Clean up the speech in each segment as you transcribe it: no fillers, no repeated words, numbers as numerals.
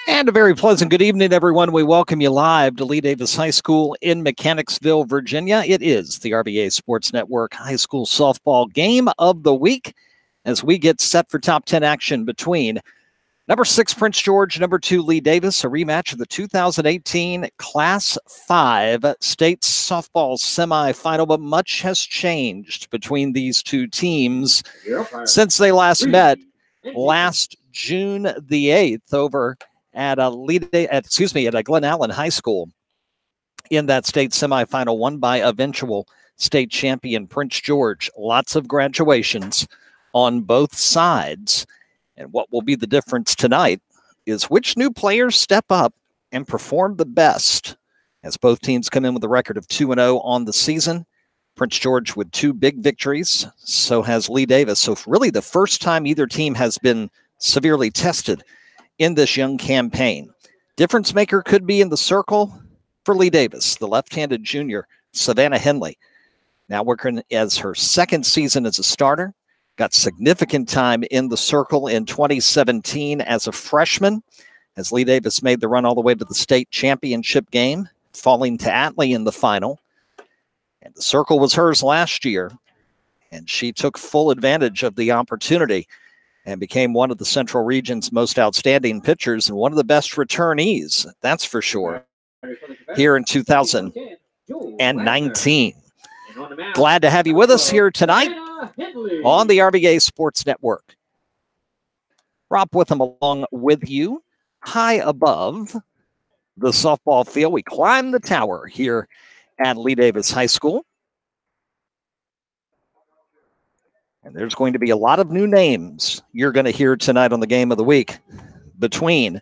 And a very pleasant good evening, everyone. We welcome you live to Lee-Davis High School in Mechanicsville, Virginia. It is the RBA Sports Network High School Softball Game of the Week as we get set for top 10 action between number 6 Prince George, number 2 Lee-Davis, a rematch of the 2018 Class 5 State Softball Semifinal. But much has changed between these two teams since they last met last June the 8th over at Glen Allen High School in that state semifinal, won by eventual state champion Prince George. Lots of graduations on both sides. And what will be the difference tonight is which new players step up and perform the best, as both teams come in with a record of 2-0 on the season. Prince George with 2 big victories, so has Lee-Davis. So really the first time either team has been severely tested in this young campaign. Difference maker could be in the circle for Lee-Davis, the left-handed junior, Savannah Henley. Now working as her second season as a starter, got significant time in the circle in 2017 as a freshman, as Lee-Davis made the run all the way to the state championship game, falling to Atlee in the final. And the circle was hers last year, and she took full advantage of the opportunity and became one of the Central Region's most outstanding pitchers and one of the best returnees, that's for sure, here in 2019. Glad to have you with us here tonight on the RBA Sports Network. Rob Witham along with you, high above the softball field. We climb the tower here at Lee-Davis High School. And there's going to be a lot of new names you're going to hear tonight on the Game of the Week between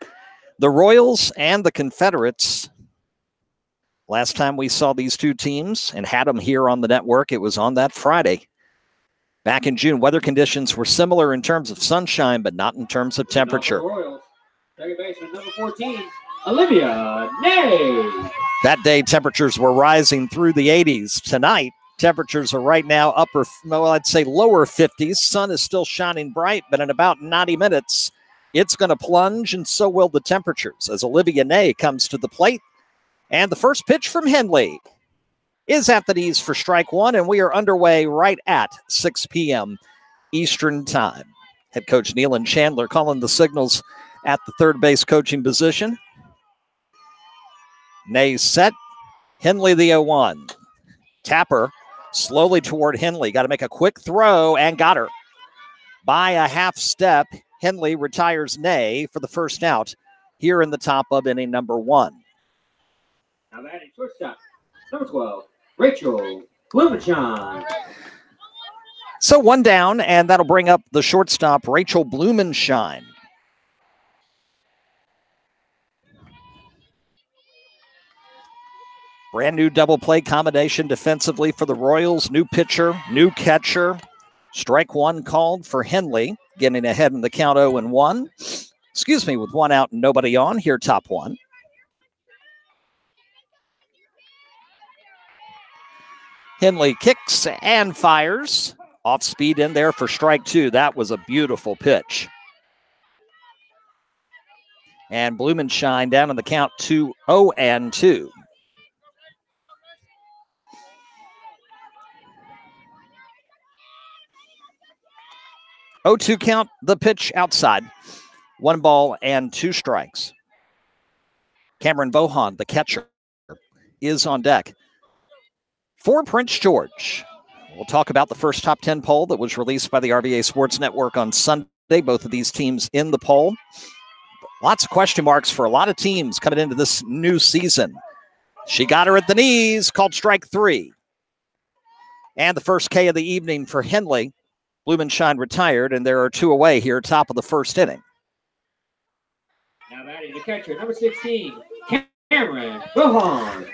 the Royals and the Confederates. Last time we saw these two teams and had them here on the network, it was on that Friday. Back in June, weather conditions were similar in terms of sunshine, but not in terms of temperature. Second baseman, number 14, Olivia Ney. That day, temperatures were rising through the 80s. Tonight, temperatures are right now I'd say lower 50s. Sun is still shining bright, but in about 90 minutes, it's going to plunge, and so will the temperatures as Olivia Ney comes to the plate. And the first pitch from Henley is at the knees for strike one, and we are underway right at 6 p.m. Eastern Time. Head coach Nealon Chandler calling the signals at the third base coaching position. Ney set. Henley the 0-1. Tapper slowly toward Henley. Got to make a quick throw and got her. By a half step, Henley retires Ney for the first out here in the top of inning number 1. Now batting shortstop, number 12, Rachel Blumenshine. So one down, and that'll bring up the shortstop, Rachel Blumenshine. Brand new double play combination defensively for the Royals. New pitcher, new catcher. Strike one called for Henley, getting ahead in the count 0-1. With one out and nobody on. Here, top one. Henley kicks and fires. Off speed in there for strike 2. That was a beautiful pitch. And Blumenshine down in the count 2-0-2. Oh, 2 count, the pitch outside. 1 ball and 2 strikes. Cameron Bohan, the catcher, is on deck for Prince George. We'll talk about the first top 10 poll that was released by the RBA Sports Network on Sunday. Both of these teams in the poll. Lots of question marks for a lot of teams coming into this new season. She got her at the knees, called strike 3. And the first K of the evening for Henley. Blumenshine retired, and there are 2 away here, top of the first inning. Now batting the catcher, number 16, Cameron Bohan.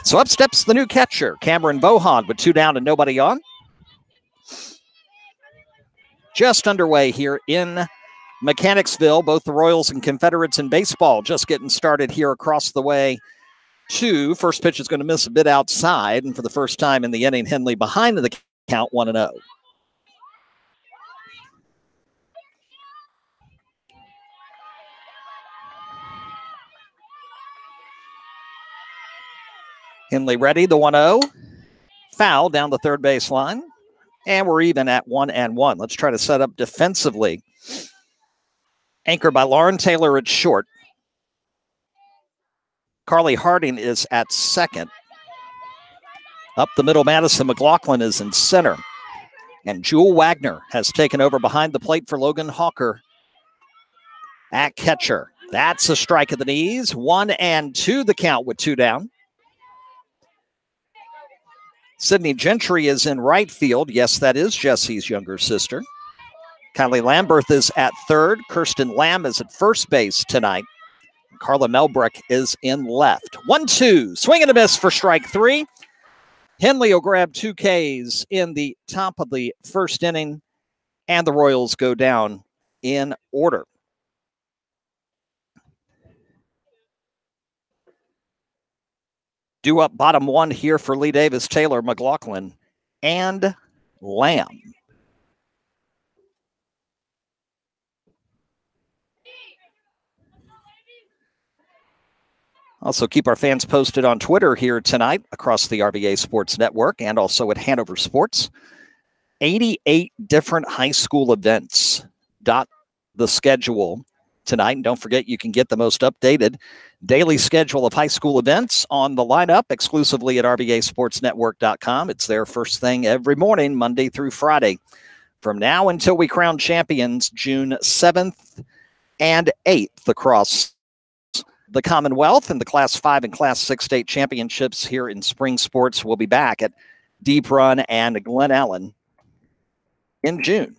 So up steps the new catcher, Cameron Bohan, with 2 down and nobody on. Just underway here in Mechanicsville, both the Royals and Confederates in baseball just getting started here across the way. 2. First pitch is going to miss a bit outside, and for the first time in the inning, Henley behind the count 1-0. Henley ready, the 1-0. Foul down the third baseline. And we're even at 1-1. Let's try to set up defensively. Anchored by Lauren Taylor at short. Carly Harding is at second. Up the middle, Madison McLaughlin is in center. And Jewel Wagner has taken over behind the plate for Logan Hawker at catcher. That's a strike at the knees. 1-2 the count with 2 down. Sydney Gentry is in right field. Yes, that is Jesse's younger sister. Kylie Lamberth is at third. Kirsten Lamb is at first base tonight. Carla Melbrick is in left. 1-2. Swing and a miss for strike 3. Henley will grab 2 Ks in the top of the first inning, and the Royals go down in order. Due up bottom 1 here for Lee-Davis, Taylor, McLaughlin, and Lamb. Also, keep our fans posted on Twitter here tonight across the RVA Sports Network and also at Hanover Sports. 88 different high school events dot the schedule tonight. And don't forget, you can get the most updated daily schedule of high school events on the lineup exclusively at RVASportsNetwork.com. It's there first thing every morning, Monday through Friday. From now until we crown champions, June 7th and 8th across the Commonwealth, and the Class 5 and Class 6 state championships here in spring sports will be back at Deep Run and Glen Ellen in June.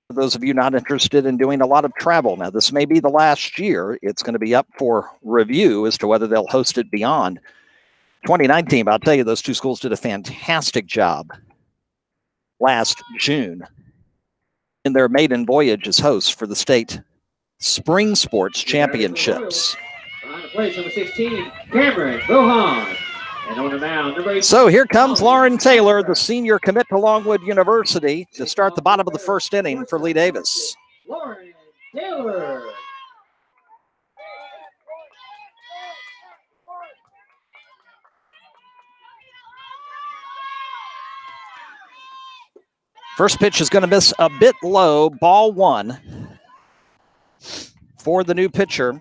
For those of you not interested in doing a lot of travel, now this may be the last year. It's going to be up for review as to whether they'll host it beyond 2019. But I'll tell you, those 2 schools did a fantastic job last June in their maiden voyage as hosts for the state spring sports championships. Place number 16, Cameron Bohan. And on the mound, number 8. So here comes Lauren Taylor, the senior commit to Longwood University, to start the bottom of the first inning for Lee-Davis. Lauren Taylor. First pitch is going to miss a bit low, ball 1 for the new pitcher,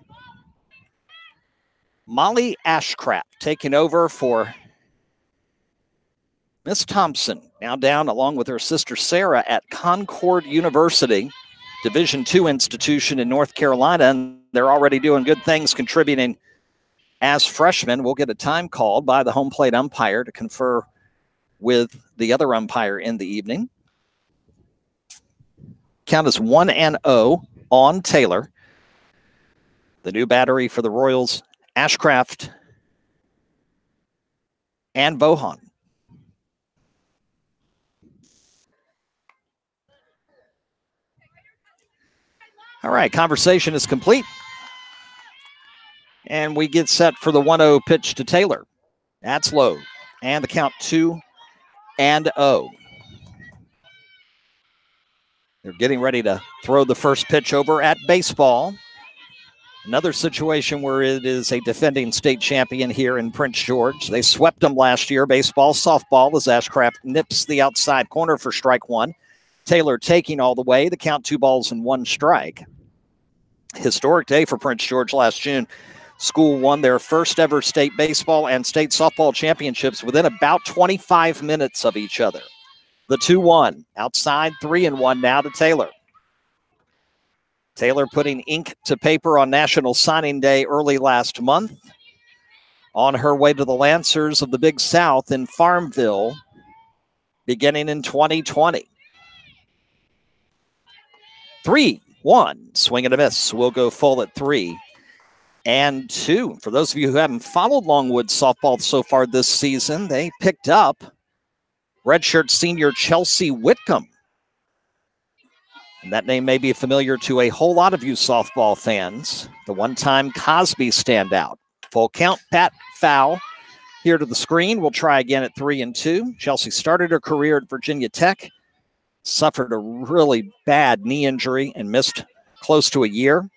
Molly Ashcraft, taking over for Miss Thompson, now down along with her sister Sarah at Concord University, Division II institution in North Carolina, and they're already doing good things, contributing as freshmen. We'll get a time called by the home plate umpire to confer with the other umpire in the evening. Count is 1-0 on Taylor. The new battery for the Royals, Ashcraft and Bohan. All right, conversation is complete. And we get set for the 1-0 pitch to Taylor. That's low. And the count 2-0. They're getting ready to throw the first pitch over at baseball. Another situation where it is a defending state champion here in Prince George. They swept them last year, baseball, softball, as Ashcraft nips the outside corner for strike 1. Taylor taking all the way. The count 2 balls and 1 strike. Historic day for Prince George last June. School won their first ever state baseball and state softball championships within about 25 minutes of each other. The 2-1, outside 3-1 now to Taylor. Taylor putting ink to paper on National Signing Day early last month. On her way to the Lancers of the Big South in Farmville, beginning in 2020. 3-1, swing and a miss. We'll go full at 3-2. For those of you who haven't followed Longwood softball so far this season, they picked up redshirt senior Chelsea Whitcomb. And that name may be familiar to a whole lot of you softball fans. The one-time Cosby standout. Full count, pat, foul. Here to the screen. We'll try again at 3-2. Chelsea started her career at Virginia Tech, suffered a really bad knee injury and missed close to a year.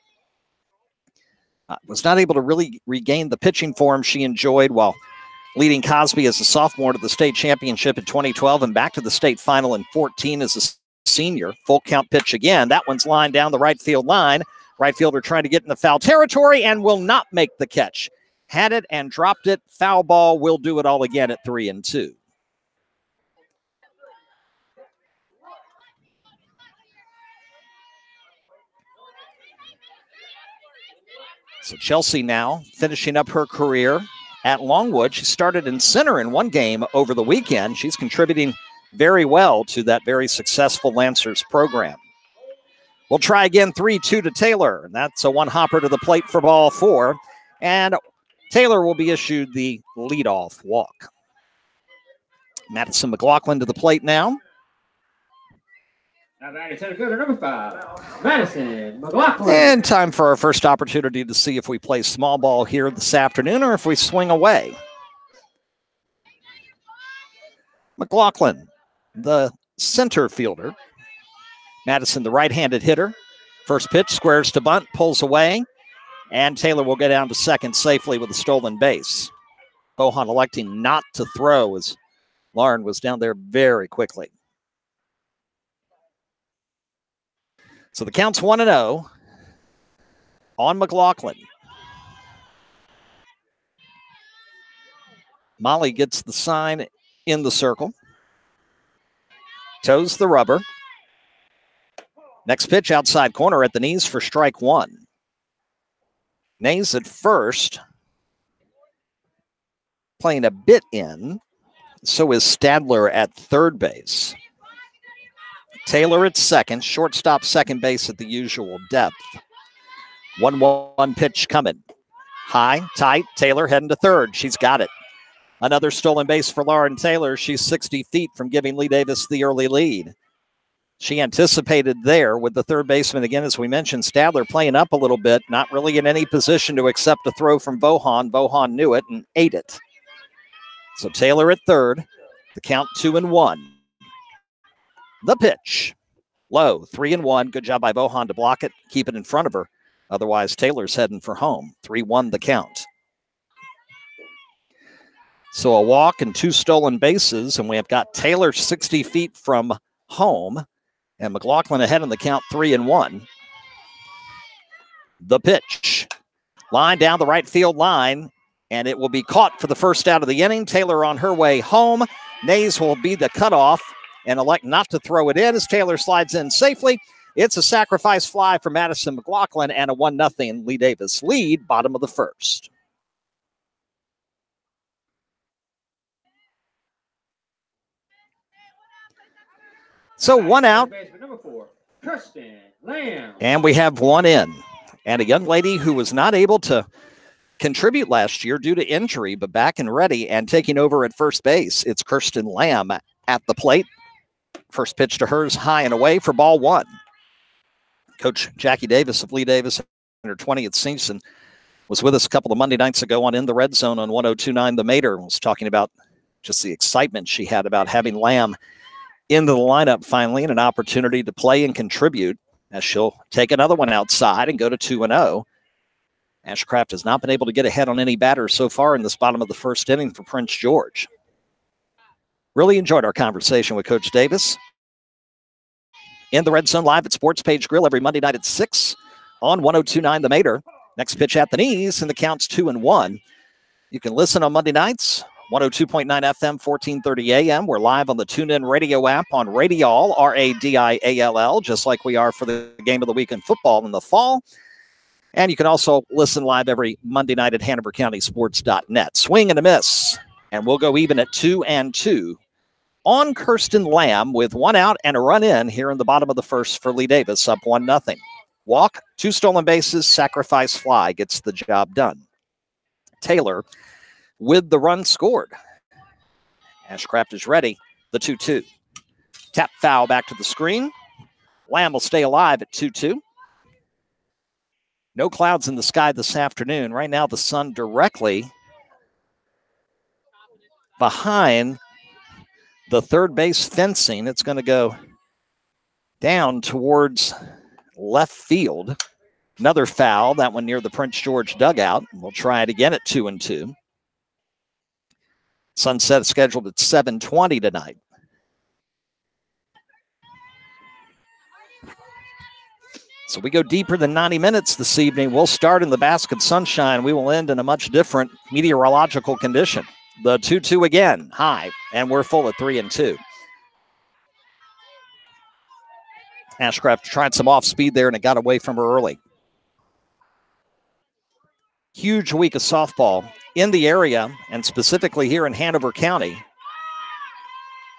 Was not able to really regain the pitching form she enjoyed while leading Cosby as a sophomore to the state championship in 2012 and back to the state final in 14 as a senior. Full count pitch again. That one's lined down the right field line. Right fielder trying to get in the foul territory and will not make the catch. Had it and dropped it. Foul ball. Will do it all again at 3-2. So Chelsea now finishing up her career at Longwood. She started in center in one game over the weekend. She's contributing very well to that very successful Lancers program. We'll try again, 3-2 to Taylor. And that's a one-hopper to the plate for ball 4. And Taylor will be issued the leadoff walk. Madison McLaughlin to the plate now. Now batting center fielder number 5, Madison McLaughlin. And time for our first opportunity to see if we play small ball here this afternoon or if we swing away. McLaughlin, the center fielder. Madison, the right-handed hitter. First pitch, squares to bunt, pulls away, and Taylor will get down to second safely with a stolen base. Bohan electing not to throw as Lauren was down there very quickly. So the count's 1-0 on McLaughlin. Molly gets the sign in the circle. Toes the rubber. Next pitch outside corner at the knees for strike 1. Nays at first. Playing a bit in. So is Stadler at third base. Taylor at second. Shortstop second base at the usual depth. 1-1 pitch coming. High, tight. Taylor heading to third. She's got it. Another stolen base for Lauren Taylor. She's 60 feet from giving Lee-Davis the early lead. She anticipated there with the third baseman, again, as we mentioned, Stadler playing up a little bit, not really in any position to accept a throw from Bohan. Bohan knew it and ate it. So Taylor at third, the count 2-1. The pitch, low, 3-1. Good job by Bohan to block it, keep it in front of her. Otherwise, Taylor's heading for home. 3-1 the count. So a walk and 2 stolen bases, and we have got Taylor 60 feet from home, and McLaughlin ahead in the count 3-1. The pitch, line down the right field line, and it will be caught for the first out of the inning. Taylor on her way home. Nays will be the cutoff and elect not to throw it in as Taylor slides in safely. It's a sacrifice fly for Madison McLaughlin and a 1-0 Lee-Davis lead, bottom of the first. So 1 out. And we have 1 in. And a young lady who was not able to contribute last year due to injury, but back and ready and taking over at first base. It's Kirsten Lamb at the plate. First pitch to hers, high and away for ball 1. Coach Jackie Davis of Lee-Davis in her 20th season was with us a couple of Monday nights ago on In the Red Zone on 102.9 The Mater, and was talking about just the excitement she had about having Lamb into the lineup finally and an opportunity to play and contribute as she'll take another one outside and go to 2-0. Ashcraft has not been able to get ahead on any batters so far in this bottom of the first inning for Prince George. Really enjoyed our conversation with Coach Davis. In the Red Zone live at Sports Page Grill every Monday night at 6 on 102.9 The Mater. Next pitch at the knees, and the count's 2-1. You can listen on Monday nights, 102.9 FM, 1430 AM. We're live on the TuneIn Radio app on Radial, Radiall, just like we are for the Game of the Week in football in the fall. And you can also listen live every Monday night at HanoverCountySports.net. Swing and a miss, and we'll go even at 2-2 on Kirsten Lamb with 1 out and a run in here in the bottom of the first for Lee-Davis, up 1-0. Walk, 2 stolen bases, sacrifice fly gets the job done. Taylor with the run scored. Ashcraft is ready, the 2-2. Tap foul back to the screen. Lamb will stay alive at 2-2. No clouds in the sky this afternoon. Right now, the sun directly behind the third base fencing. It's going to go down towards left field. Another foul, that one near the Prince George dugout. We'll try it again at 2-2. Sunset is scheduled at 7:20 tonight. So we go deeper than 90 minutes this evening. We'll start in the basket sunshine. We will end in a much different meteorological condition. The 2-2 again, high, and we're full at 3-2. Ashcraft tried some off speed there, and it got away from her early. Huge week of softball in the area, and specifically here in Hanover County.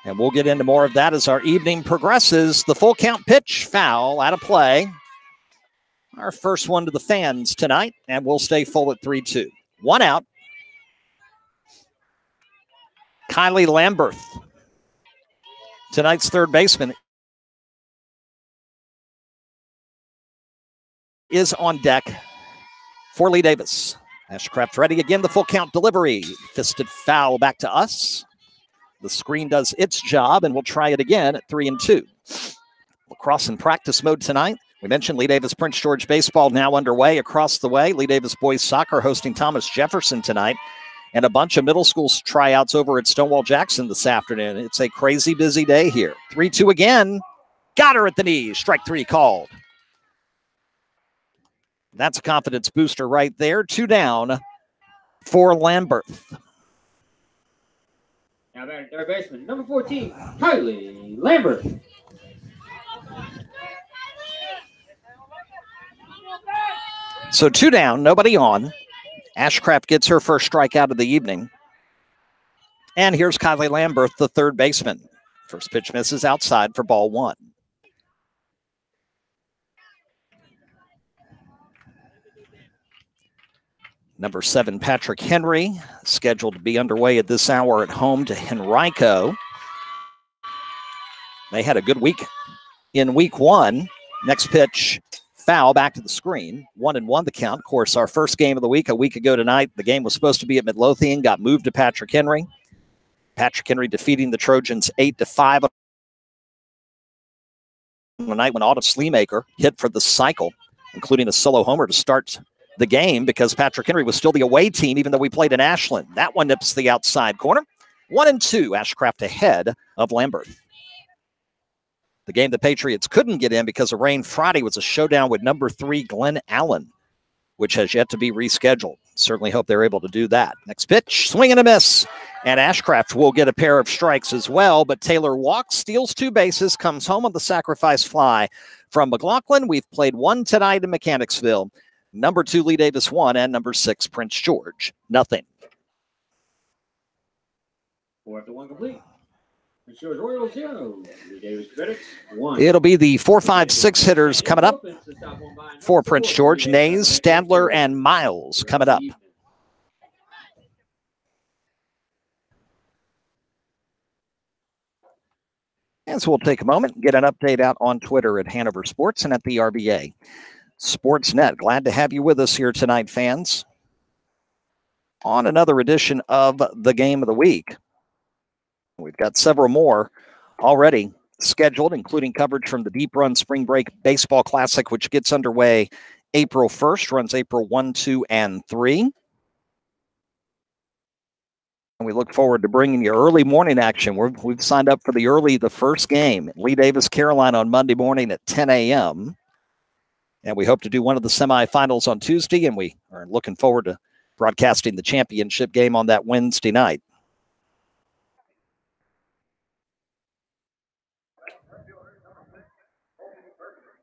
And we'll get into more of that as our evening progresses. The full count pitch, foul, out of play. Our first one to the fans tonight, and we'll stay full at 3-2. One out. Kylie Lamberth, tonight's third baseman, is on deck for Lee-Davis. Ashcraft ready again, the full count delivery. Fisted foul back to us. The screen does its job, and we'll try it again at 3-2. Lacrosse in practice mode tonight. We mentioned Lee-Davis Prince George baseball now underway across the way. Lee-Davis boys soccer hosting Thomas Jefferson tonight, and a bunch of middle school tryouts over at Stonewall Jackson this afternoon. It's a crazy busy day here. 3-2 again. Got her at the knees. Strike three called. That's a confidence booster right there. 2 down for Lamberth. Now batting third baseman, number 14, Kylie Lamberth. So 2 down, nobody on. Ashcraft gets her first strikeout of the evening. And here's Kylie Lamberth, the third baseman. First pitch misses outside for ball 1. Number 7, Patrick Henry, scheduled to be underway at this hour at home to Henrico. They had a good week in week 1. Next pitch, foul back to the screen. 1-1 the count. Of course, our first game of the week, a week ago tonight, the game was supposed to be at Midlothian, got moved to Patrick Henry. Patrick Henry defeating the Trojans 8-5 on the night when Autumn Sleemaker hit for the cycle, including a solo homer to start the game because Patrick Henry was still the away team even though we played in Ashland. That one nips the outside corner. 1-2, Ashcraft ahead of Lamberth. The game the Patriots couldn't get in because of rain Friday was a showdown with number 3 Glen Allen, which has yet to be rescheduled. Certainly hope they're able to do that. Next pitch, swing and a miss. And Ashcraft will get a pair of strikes as well, but Taylor walks, steals 2 bases, comes home on the sacrifice fly from McLaughlin. We've played 1 tonight in Mechanicsville. Number 2, Lee-Davis 1, and number 6, Prince George, nothing. 4-1 complete. Prince George Royals 0. Lee-Davis Confederates 1. It'll be the 4, 5, 6 hitters coming up for Prince George. Nays, Stadler, and Miles coming up. And so we'll take a moment and get an update out on Twitter at Hanover Sports and at the RBA Sportsnet. Glad to have you with us here tonight, fans, on another edition of the Game of the Week. We've got several more already scheduled, including coverage from the Deep Run Spring Break Baseball Classic, which gets underway April 1st, runs April 1, 2, and 3. And we look forward to bringing you early morning action. We've signed up for the first game, Lee-Davis, Carolina, on Monday morning at 10 a.m., and we hope to do one of the semifinals on Tuesday, and we are looking forward to broadcasting the championship game on that Wednesday night.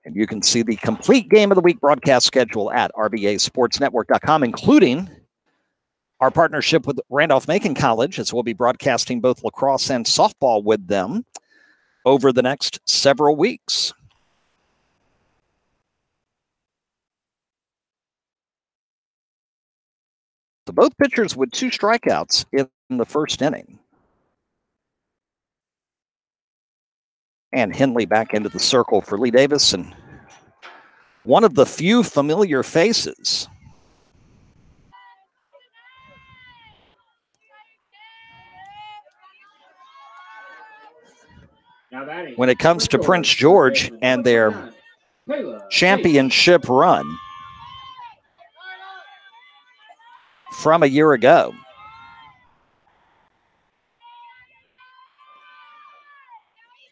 And you can see the complete Game of the Week broadcast schedule at rbasportsnetwork.com, including our partnership with Randolph-Macon College, as we'll be broadcasting both lacrosse and softball with them over the next several weeks. So both pitchers with 2 strikeouts in the first inning. And Henley back into the circle for Lee-Davis, and one of the few familiar faces. When it comes to Prince George and their championship run. from a year ago.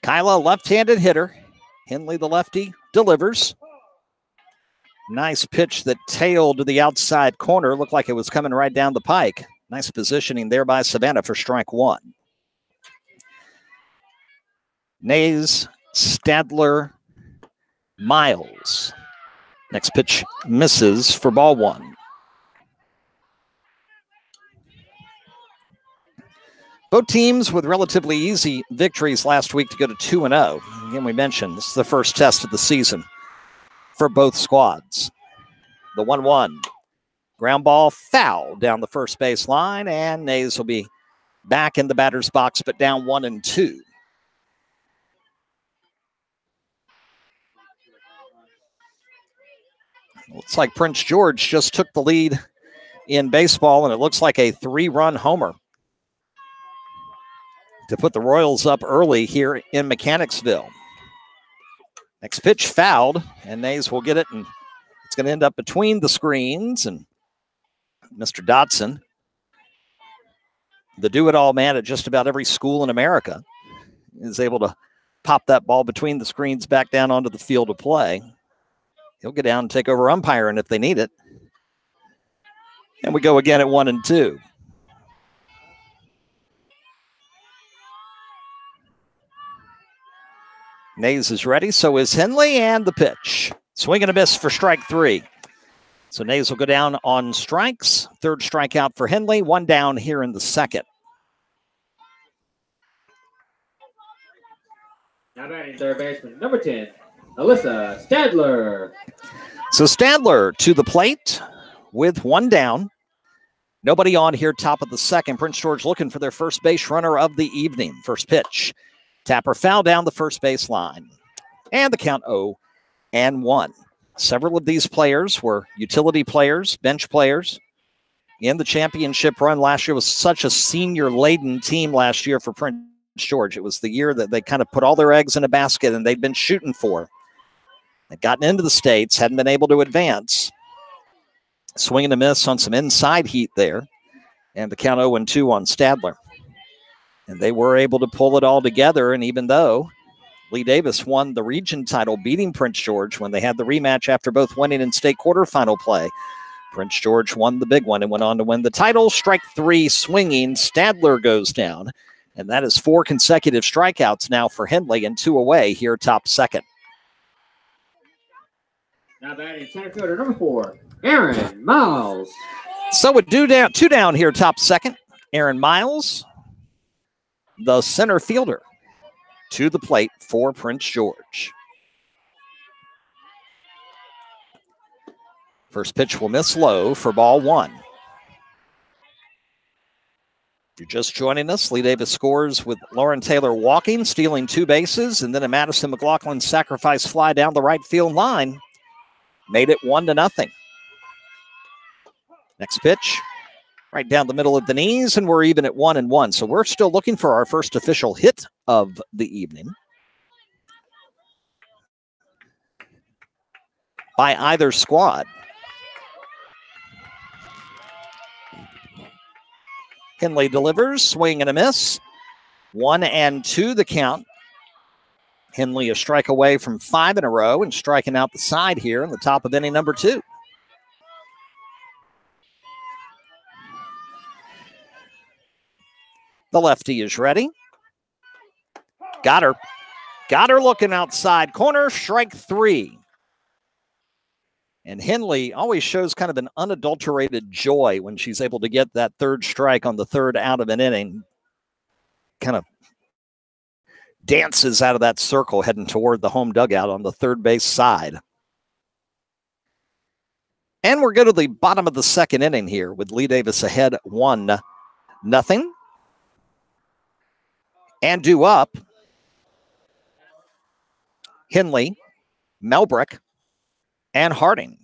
Kyla, left-handed hitter. Henley, the lefty, delivers. Nice pitch that tailed to the outside corner. Looked like it was coming right down the pike. Nice positioning there by Savannah for strike one. Nays, Stadler, Miles. Next pitch misses for ball one. Both teams with relatively easy victories last week to go to 2-0. Again, we mentioned this is the first test of the season for both squads. The 1-1. Ground ball foul down the first base line, and Nays will be back in the batter's box, but down 1-2. Looks like Prince George just took the lead in baseball, and it looks like a 3-run homer to put the Royals up early here in Mechanicsville. Next pitch fouled, and Nays will get it, and it's going to end up between the screens, and Mr. Dotson, the do-it-all man at just about every school in America, is able to pop that ball between the screens back down onto the field of play. He'll get down and take over umpiring if they need it. And we go again at 1-2. Nays is ready, so is Henley, and the pitch. Swing and a miss for strike three. So Nays will go down on strikes. Third strikeout for Henley, one down here in the second. Now batting third baseman, number 10, Alyssa Stadler. So Stadler to the plate with one down. Nobody on here, top of the second. Prince George looking for their first base runner of the evening. First pitch. Tapper foul down the first base line. And the count 0-1. Several of these players were utility players, bench players in the championship run last year. Was such a senior-laden team last year for Prince George. It was the year that they kind of put all their eggs in a basket and they'd been shooting for. They'd gotten into the States, hadn't been able to advance. Swing and a miss on some inside heat there. And the count 0-2 on Stadler. And they were able to pull it all together. And even though Lee-Davis won the region title, beating Prince George when they had the rematch after both winning in state quarterfinal play, Prince George won the big one and went on to win the title. Strike three swinging. Stadler goes down. And that is 4 consecutive strikeouts now for Henley and 2 away here top second. Now batting center fielder, number 4, Aaron Miles. So with 2 down here top second, Aaron Miles, the center fielder, to the plate for Prince George. First pitch will miss low for ball one. If you're just joining us, Lee-Davis scores with Lauren Taylor walking, stealing 2 bases, and then a Madison McLaughlin sacrifice fly down the right field line. Made it 1-0. Next pitch, right down the middle of the knees, and we're even at 1-1. So we're still looking for our first official hit of the evening by either squad. Henley delivers, swing and a miss. 1-2 the count. Henley a strike away from 5 in a row and striking out the side here in the top of inning number 2. The lefty is ready. Got her. Got her looking outside corner, strike 3. And Henley always shows kind of an unadulterated joy when she's able to get that third strike on the third out of an inning. Kind of dances out of that circle heading toward the home dugout on the third base side. And we're good to the bottom of the second inning here with Lee-Davis ahead 1-0. And due up, Henley, Melbrick, and Harding.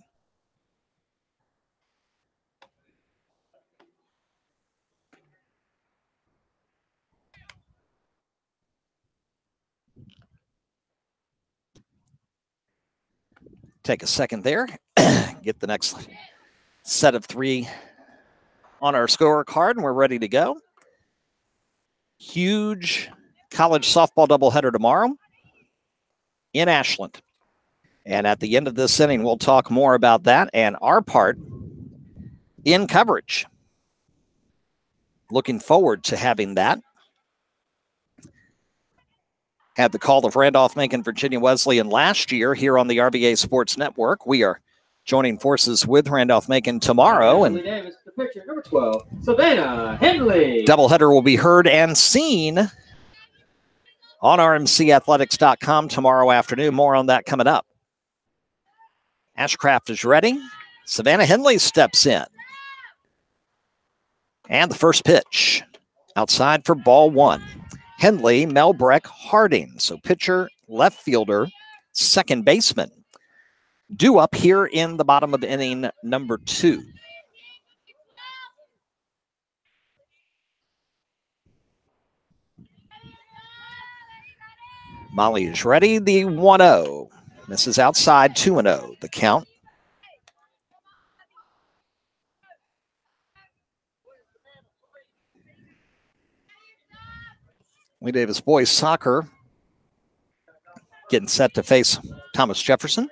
Take a second there. Get the next set of 3 on our scorecard, and we're ready to go. Huge college softball doubleheader tomorrow in Ashland. And at the end of this inning, we'll talk more about that and our part in coverage. Looking forward to having that. Had the call of Randolph-Macon, Virginia Wesleyan last year here on the RVA Sports Network. We are joining forces with Randolph-Macon tomorrow. And Lee-Davis, the pitcher, number 12, Savannah Henley. Doubleheader will be heard and seen on rmcathletics.com tomorrow afternoon. More on that coming up. Ashcraft is ready. Savannah Henley steps in. And the first pitch outside for ball one. Henley, Melbreck, Harding. So pitcher, left fielder, second baseman. Due up here in the bottom of inning number 2. Molly is ready. The 1-0. Misses outside, 2-0. The count. Lee-Davis boys soccer getting set to face Thomas Jefferson.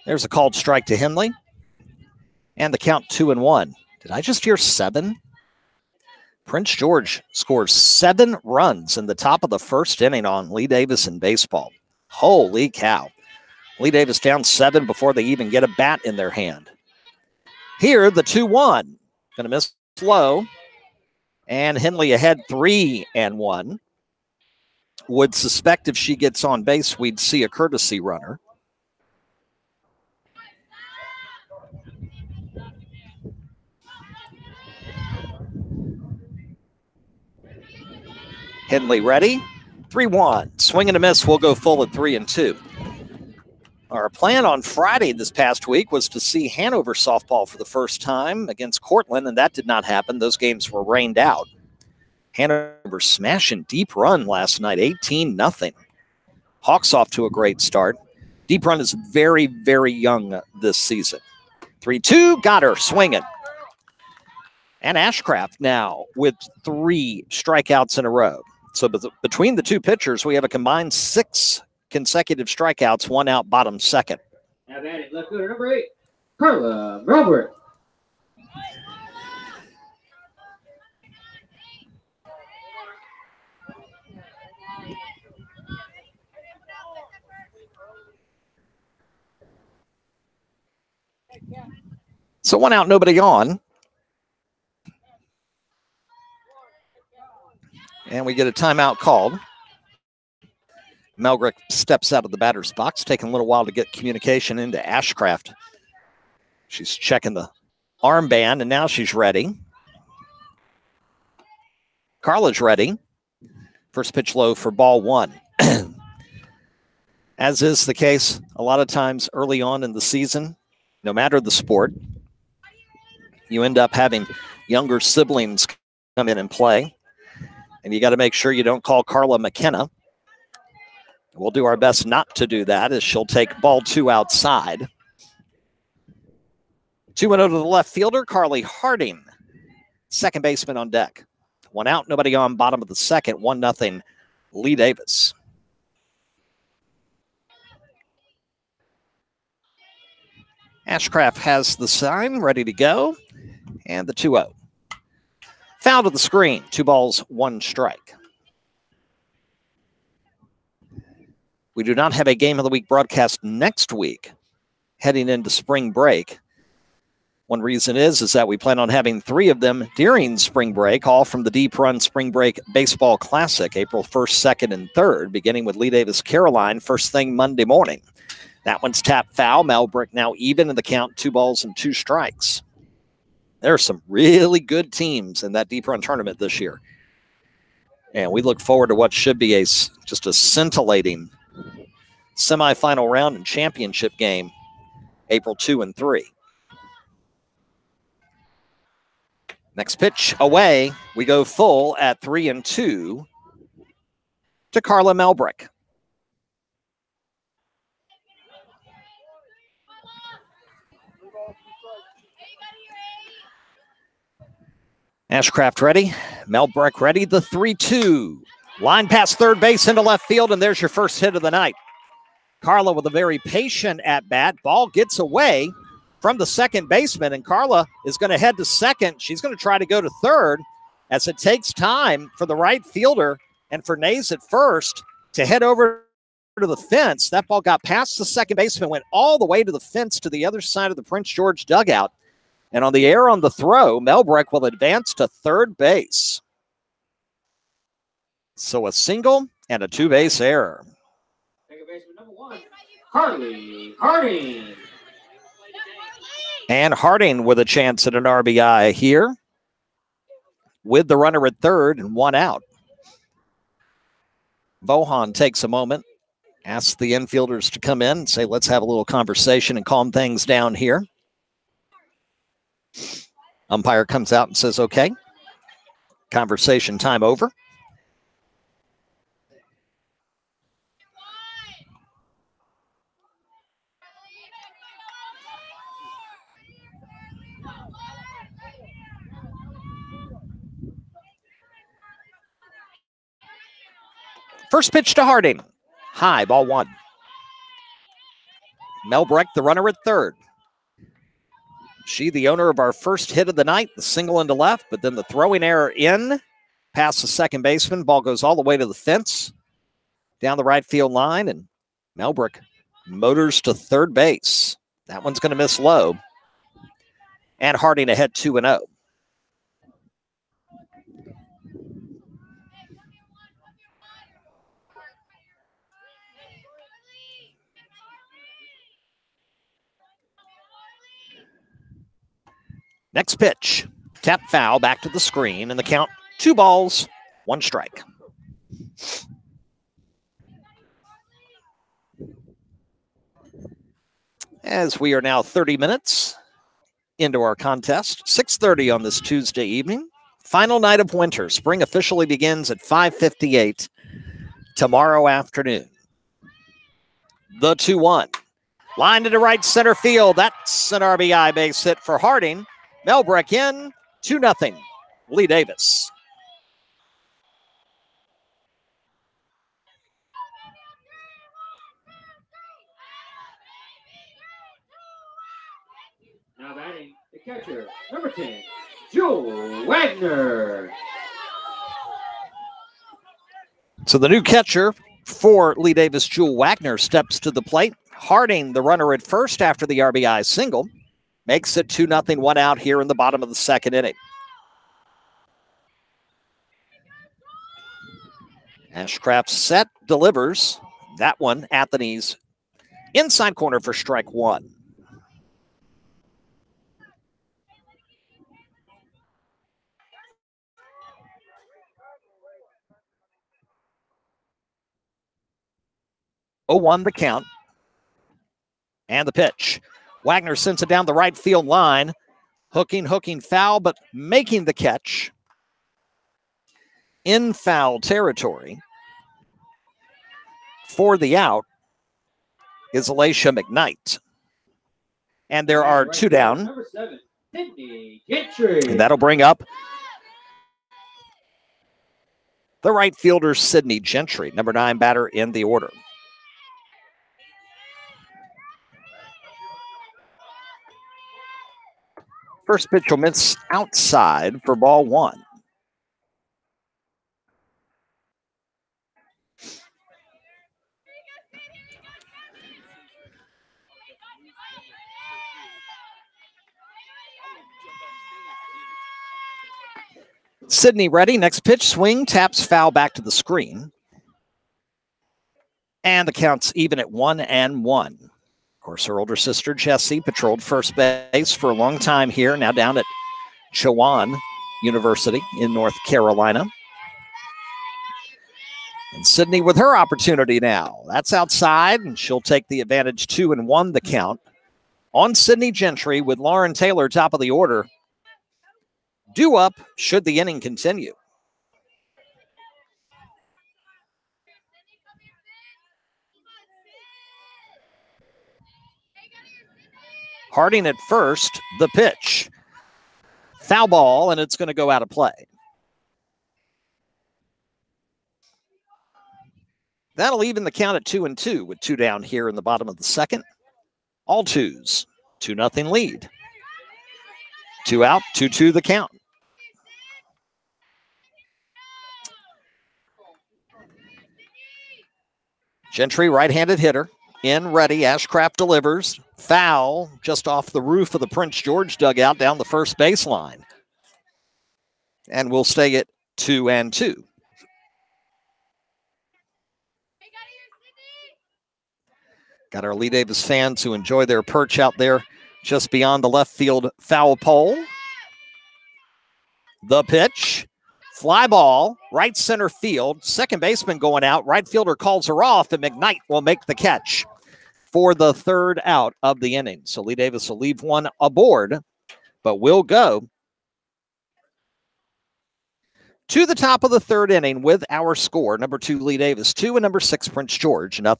There's a called strike to Henley. And the count 2-1. Did I just hear 7? Prince George scores 7 runs in the top of the first inning on Lee-Davis in baseball. Holy cow. Lee-Davis down 7 before they even get a bat in their hand. Here, the 2-1. Going to miss low. And Henley ahead 3-1. Would suspect if she gets on base, we'd see a courtesy runner. Henley ready. 3-1. Swing and a miss. We'll go full at 3-2. Our plan on Friday this past week was to see Hanover softball for the first time against Cortland, and that did not happen. Those games were rained out. Hanover smashing deep run last night, 18-0. Hawks off to a great start. Deep run is very, very young this season. 3-2, got her swinging. And Ashcraft now with 3 strikeouts in a row. So between the two pitchers, we have a combined 6 consecutive strikeouts, 1 out, bottom second. Now batting left fielder number 8, Carla Melbreck. So 1 out, nobody on. And we get a timeout called. Melbreck steps out of the batter's box, taking a little while to get communication into Ashcraft. She's checking the armband, and now she's ready. Carla's ready. First pitch low for ball 1. As is the case a lot of times early on in the season, no matter the sport, you end up having younger siblings come in and play. And you got to make sure you don't call Carla McKenna. We'll do our best not to do that as she'll take ball 2 outside. 2-0 to the left fielder, Carly Harding. Second baseman on deck. 1 out, nobody on, bottom of the second. 1-0 Lee-Davis. Ashcraft has the sign ready to go. And the 2-0. Foul to the screen. 2 balls, 1 strike. We do not have a Game of the Week broadcast next week, heading into spring break. One reason is that we plan on having 3 of them during spring break, all from the Deep Run Spring Break Baseball Classic, April 1st, 2nd, and 3rd, beginning with Lee-Davis Caroline first thing Monday morning. That one's tapped foul. Melbreck now even in the count, 2 balls and 2 strikes. There are some really good teams in that Deep Run tournament this year. And we look forward to what should be just a scintillating semifinal round and championship game, April 2 and 3. Next pitch away. We go full at 3-2 to Carla Melbreck. Ashcraft ready. Melbreck ready. The 3-2. Line past third base into left field, and there's your first hit of the night. Carla with a very patient at-bat. Ball gets away from the second baseman, and Carla is going to head to second. She's going to try to go to third as it takes time for the right fielder and for Nays at first to head over to the fence. That ball got past the second baseman, went all the way to the fence to the other side of the Prince George dugout. And on the air on the throw, Melbreck will advance to third base. So a single and a two-base error. Second baseman number 1, Carly Harding. And Harding with a chance at an RBI here with the runner at third and one out. Bohan takes a moment, asks the infielders to come in and say, let's have a little conversation and calm things down here. Umpire comes out and says, okay. Conversation time over. First pitch to Harding. High, ball one. Melbreck, the runner at third. She, the owner of our first hit of the night, the single into left, but then the throwing error in past the second baseman. Ball goes all the way to the fence, down the right field line, and Melbreck motors to third base. That one's going to miss low. And Harding ahead 2-0. Next pitch, tap foul back to the screen, and the count 2 balls, 1 strike. As we are now 30 minutes into our contest, 6:30 on this Tuesday evening. Final night of winter. Spring officially begins at 5:58 tomorrow afternoon. The 2-1. Line into right center field. That's an RBI base hit for Harding. Melbreck in, 2-0. Lee-Davis. Now batting, the catcher, number 10, Joe Wagner. So the new catcher for Lee-Davis, Jewel Wagner, steps to the plate. Harding, the runner at first after the RBI single, makes it 2-0, 1 out here in the bottom of the second inning. Ashcraft set, delivers. That one, Anthony's inside corner for strike 1. Oh, 1 the count. And the pitch. Wagner sends it down the right field line. Hooking foul, but making the catch in foul territory. For the out is Alicia McKnight. And there are 2 down. Number 7, Sydney Gentry. And that'll bring up the right fielder, Sydney Gentry, number 9 batter in the order. First pitch will miss outside for ball 1. Sydney ready. Next pitch, swing, taps foul back to the screen. And the count's even at 1-1. Of course, her older sister, Jessie, patrolled first base for a long time here, now down at Chowan University in North Carolina. And Sydney with her opportunity now. That's outside, and she'll take the advantage. 2-1 the count on Sydney Gentry with Lauren Taylor top of the order. Due up should the inning continue. Harding at first, the pitch. Foul ball, and it's going to go out of play. That'll even the count at 2-2 with 2 down here in the bottom of the second. All twos. 2-0 lead. 2 out, 2-2 the count. Gentry, right-handed hitter. In, ready. Ashcraft delivers. Foul just off the roof of the Prince George dugout down the first baseline. And we'll stay at 2-2. Got our Lee-Davis fans who enjoy their perch out there just beyond the left field foul pole. The pitch. Fly ball, right center field. Second baseman going out. Right fielder calls her off, and McKnight will make the catch for the third out of the inning. So Lee-Davis will leave one aboard, but will go to the top of the third inning with our score. Number 2, Lee-Davis 2, and number 6, Prince George 0.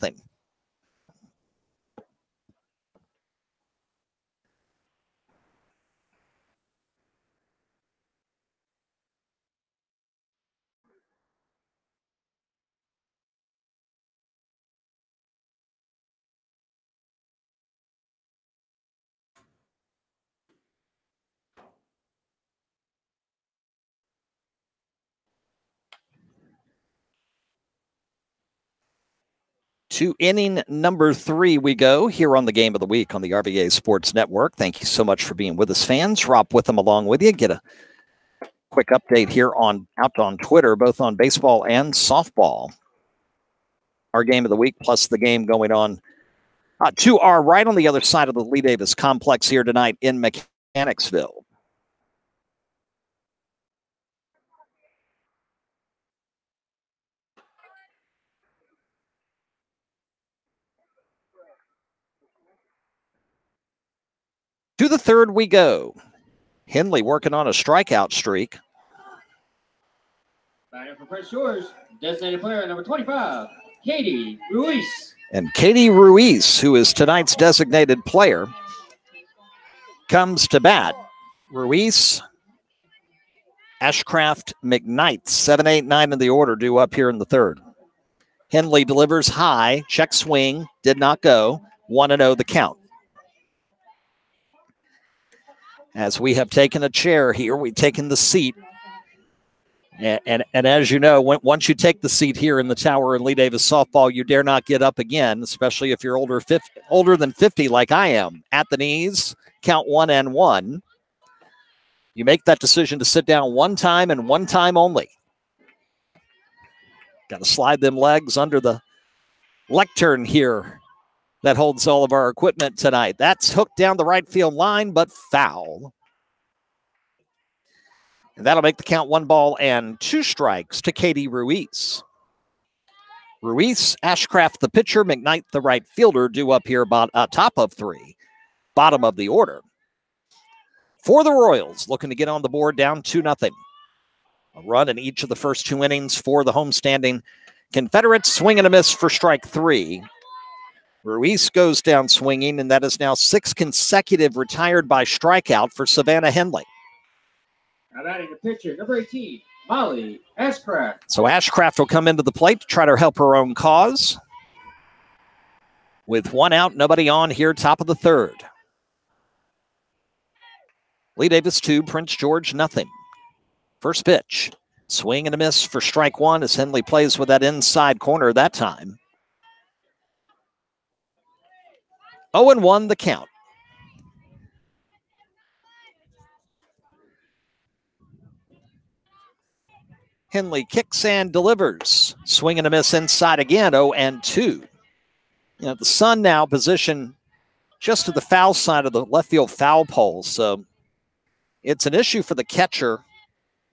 2 inning number 3 we go here on the Game of the Week on the RVA Sports Network. Thank you so much for being with us, fans. Rob with them along with you. Get a quick update here out on Twitter, both on baseball and softball. Our Game of the Week plus the game going on to our right on the other side of the Lee-Davis complex here tonight in Mechanicsville. To the third we go. Henley working on a strikeout streak. Batter for Prince George, designated player number 25, Katie Ruiz. And Katie Ruiz, who is tonight's designated player, comes to bat. Ruiz, Ashcraft, McKnight, 7, 8, 9 in the order due up here in the third. Henley delivers high, check swing, did not go. 1-0 the count. As we have taken a chair here, we've taken the seat. And as you know, once you take the seat here in the tower in Lee-Davis softball, you dare not get up again, especially if you're older than 50 like I am. At the knees, count 1-1. You make that decision to sit down one time and one time only. Got to slide them legs under the lectern here that holds all of our equipment tonight. That's hooked down the right field line, but foul. And that'll make the count 1-2 strikes to Katie Ruiz. Ruiz, Ashcraft the pitcher, McKnight the right fielder, due up here about top of 3, bottom of the order. For the Royals, looking to get on the board down 2-0. A run in each of the first 2 innings for the homestanding Confederates. Swing and a miss for strike 3. Ruiz goes down swinging, and that is now 6 consecutive retired by strikeout for Savannah Henley. Now batting the pitcher, number 18, Molly Ashcraft. So Ashcraft will come into the plate to try to help her own cause. With 1 out, nobody on here, top of the third. Lee-Davis 2, Prince George 0. First pitch. Swing and a miss for strike 1 as Henley plays with that inside corner that time. 0-1 the count. Henley kicks and delivers. Swing and a miss inside again, 0-2. The sun now positioned just to the foul side of the left field foul pole. So it's an issue for the catcher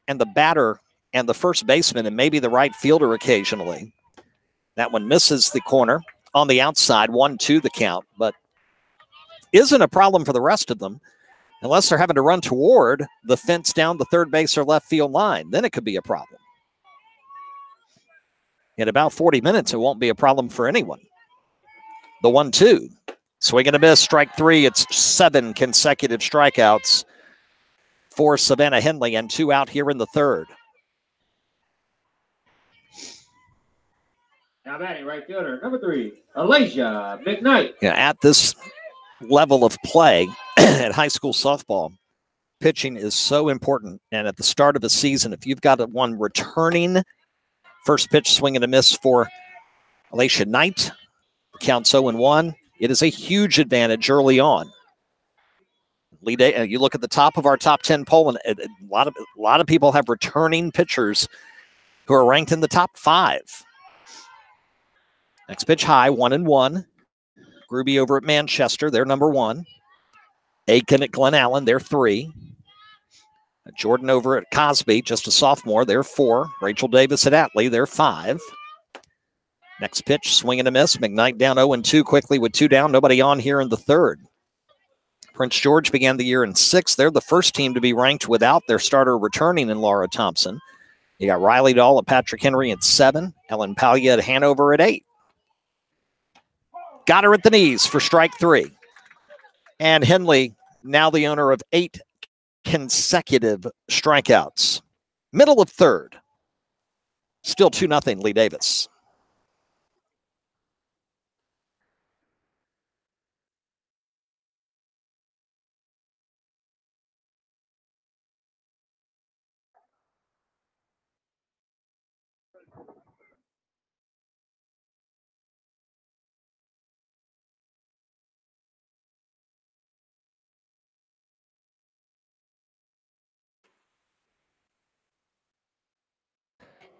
and the batter and the first baseman and maybe the right fielder occasionally. That one misses the corner on the outside, 1-2 the count, but isn't a problem for the rest of them unless they're having to run toward the fence down the third base or left field line. Then it could be a problem. In about 40 minutes, it won't be a problem for anyone. The 1-2. Swing and a miss, strike three. It's 7 consecutive strikeouts for Savannah Henley and 2 out here in the third. Now batting right fielder, number 3, Elijah McKnight. Yeah, at this level of play at high school softball, pitching is so important. And at the start of a season, if you've got one returning, first pitch swing and a miss for Elijah Knight, count 0-1. It is a huge advantage early on. You look at the top of our top 10 poll, and a lot of people have returning pitchers who are ranked in the top 5. Next pitch high, 1-1. Gruby over at Manchester, they're number 1. Aiken at Glen Allen, they're 3. Jordan over at Cosby, just a sophomore, they're 4. Rachel Davis at Atlee, they're 5. Next pitch, swing and a miss. McKnight down 0-2 quickly with 2 down. Nobody on here in the third. Prince George began the year in 6th. They're the first team to be ranked without their starter returning in Laura Thompson. You got Riley Dahl at Patrick Henry at 7. Ellen Palia at Hanover at 8. Got her at the knees for strike 3. And Henley, now the owner of 8 consecutive strikeouts. Middle of third. Still 2-0 Lee-Davis.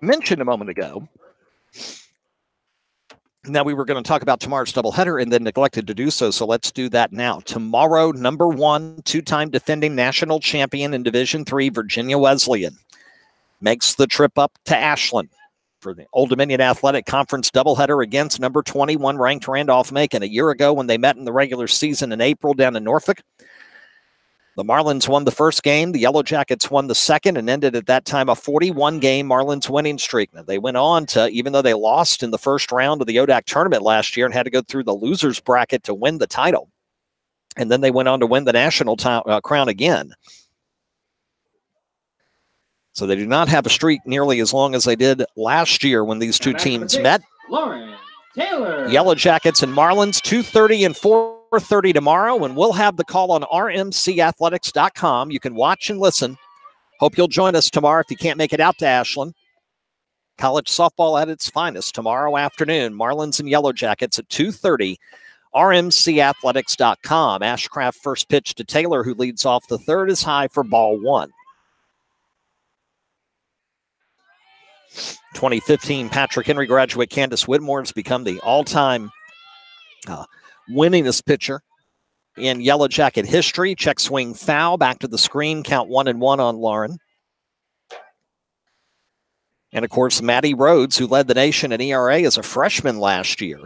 Mentioned a moment ago. Now, we were going to talk about tomorrow's doubleheader and then neglected to do so, so let's do that now. Tomorrow, number 1, 2-time defending national champion in Division III, Virginia Wesleyan, makes the trip up to Ashland for the Old Dominion Athletic Conference doubleheader against number 21 ranked Randolph-Macon. A year ago when they met in the regular season in April down in Norfolk, the Marlins won the first game. The Yellow Jackets won the second and ended at that time a 41-game Marlins winning streak. Now, they went on to, even though they lost in the first round of the ODAC tournament last year and had to go through the losers bracket to win the title. And then they went on to win the national crown again. So they do not have a streak nearly as long as they did last year when these two teams met. Lauren Taylor. Yellow Jackets and Marlins, 2:30 and 4:30 tomorrow, and we'll have the call on rmcathletics.com. You can watch and listen. Hope you'll join us tomorrow if you can't make it out to Ashland. College softball at its finest tomorrow afternoon. Marlins and Yellow Jackets at 2:30. rmcathletics.com. Ashcraft first pitch to Taylor, who leads off the third, is high for ball 1. 2015 Patrick Henry graduate Candace Whitmore has become the all-time winningest pitcher in Yellow Jacket history. Check swing foul, back to the screen, count 1-1 on Lauren. And of course, Maddie Rhodes, who led the nation in ERA as a freshman last year.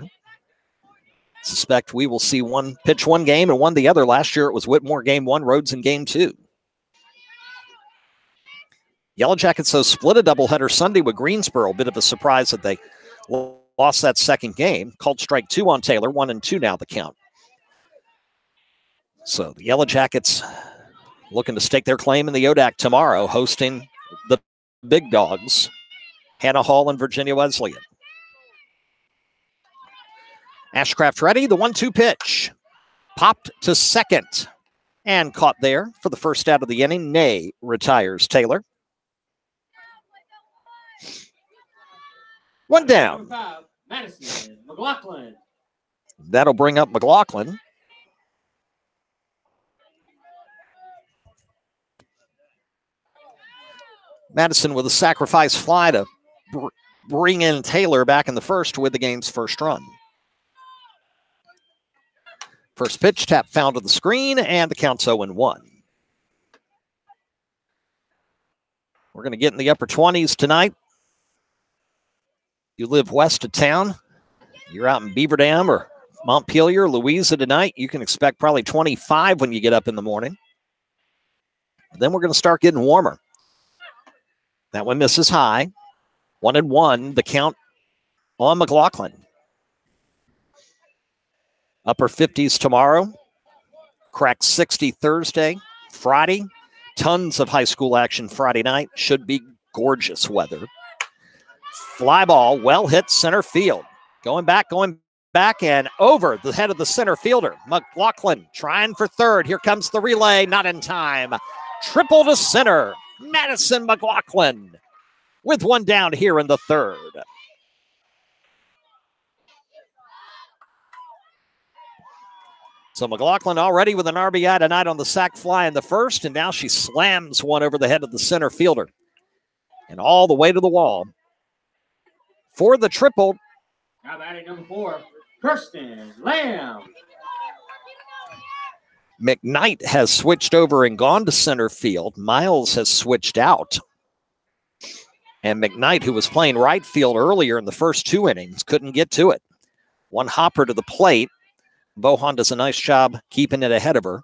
Suspect we will see one pitch one game and one the other. Last year it was Whitmore game 1, Rhodes in game 2. Yellow Jackets, though, split a doubleheader Sunday with Greensboro. A bit of a surprise that they lost that second game. Called strike 2 on Taylor, 1-2 now the count. So the Yellow Jackets looking to stake their claim in the ODAC tomorrow, hosting the big dogs, Hannah Hall and Virginia Wesleyan. Ashcraft ready, the 1-2 pitch. Popped to second and caught there for the first out of the inning. Nay retires Taylor. One down. Madison McLaughlin. That'll bring up McLaughlin. Madison with a sacrifice fly to bring in Taylor back in the first with the game's first run. First pitch, tap found to the screen, and the count's 0-1. We're going to get in the upper 20s tonight. You live west of town, you're out in Beaver Dam or Montpelier, Louisa tonight, you can expect probably 25 when you get up in the morning. Then we're going to start getting warmer. That one misses high. 1-1, the count on McLaughlin. Upper 50s tomorrow. Crack 60 Thursday. Friday, tons of high school action Friday night. Should be gorgeous weather. Fly ball, well hit center field. Going back, and over the head of the center fielder. McLaughlin trying for third. Here comes the relay, not in time. Triple to center. Madison McLaughlin with one down here in the third. So McLaughlin already with an RBI tonight on the sac fly in the first, and now she slams one over the head of the center fielder. And all the way to the wall. For the triple. Now batting number 4, Kirsten Lamb. McKnight has switched over and gone to center field. Miles has switched out. And McKnight, who was playing right field earlier in the first 2 innings, couldn't get to it. One hopper to the plate. Bohan does a nice job keeping it ahead of her.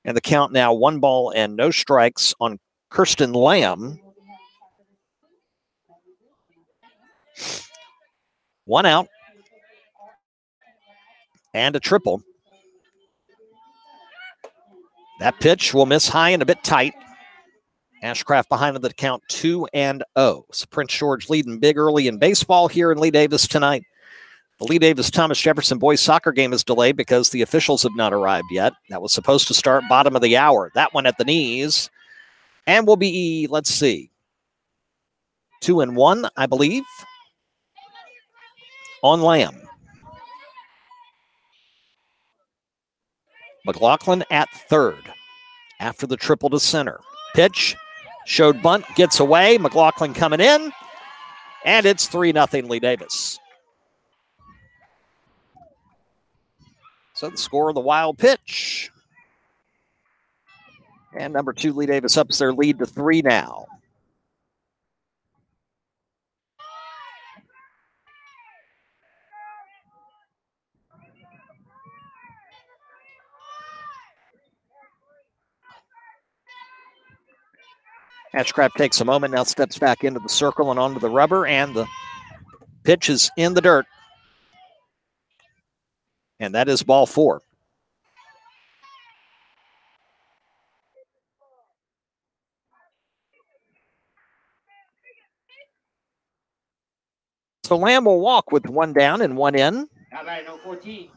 And the count now 1 ball and no strikes on Kirsten Lamb. 1 out. And a triple. That pitch will miss high and a bit tight. Ashcraft behind the count 2-0. So Prince George leading big early in baseball here in Lee-Davis tonight. The Lee-Davis Thomas Jefferson boys soccer game is delayed because the officials have not arrived yet. That was supposed to start bottom of the hour. That one at the knees. And will be, let's see, 2-1, I believe, on Lamb. McLaughlin at third after the triple to center. Pitch, showed bunt, gets away. McLaughlin coming in, and it's 3-0 Lee-Davis. So the score of the wild pitch. And number 2, Lee-Davis ups their lead to 3 now. Ashcraft takes a moment, now steps back into the circle and onto the rubber, and the pitch is in the dirt. And that is ball 4. So Lamb will walk with 1 down and 1 in. Now batting number 14,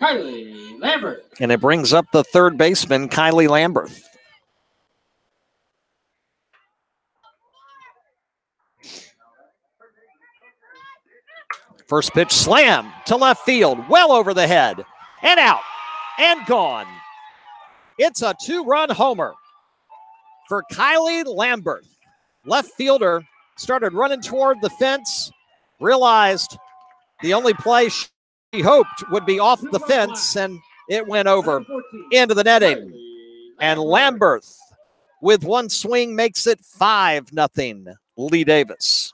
Kylie Lambert. And it brings up the third baseman, Kylie Lambert. First pitch slam to left field, well over the head, and out, and gone. It's a 2-run homer for Kylie Lambert. Left fielder started running toward the fence, realized the only play she hoped would be off the fence, and it went over into the netting. And Lambert, with 1 swing, makes it 5-0 Lee-Davis.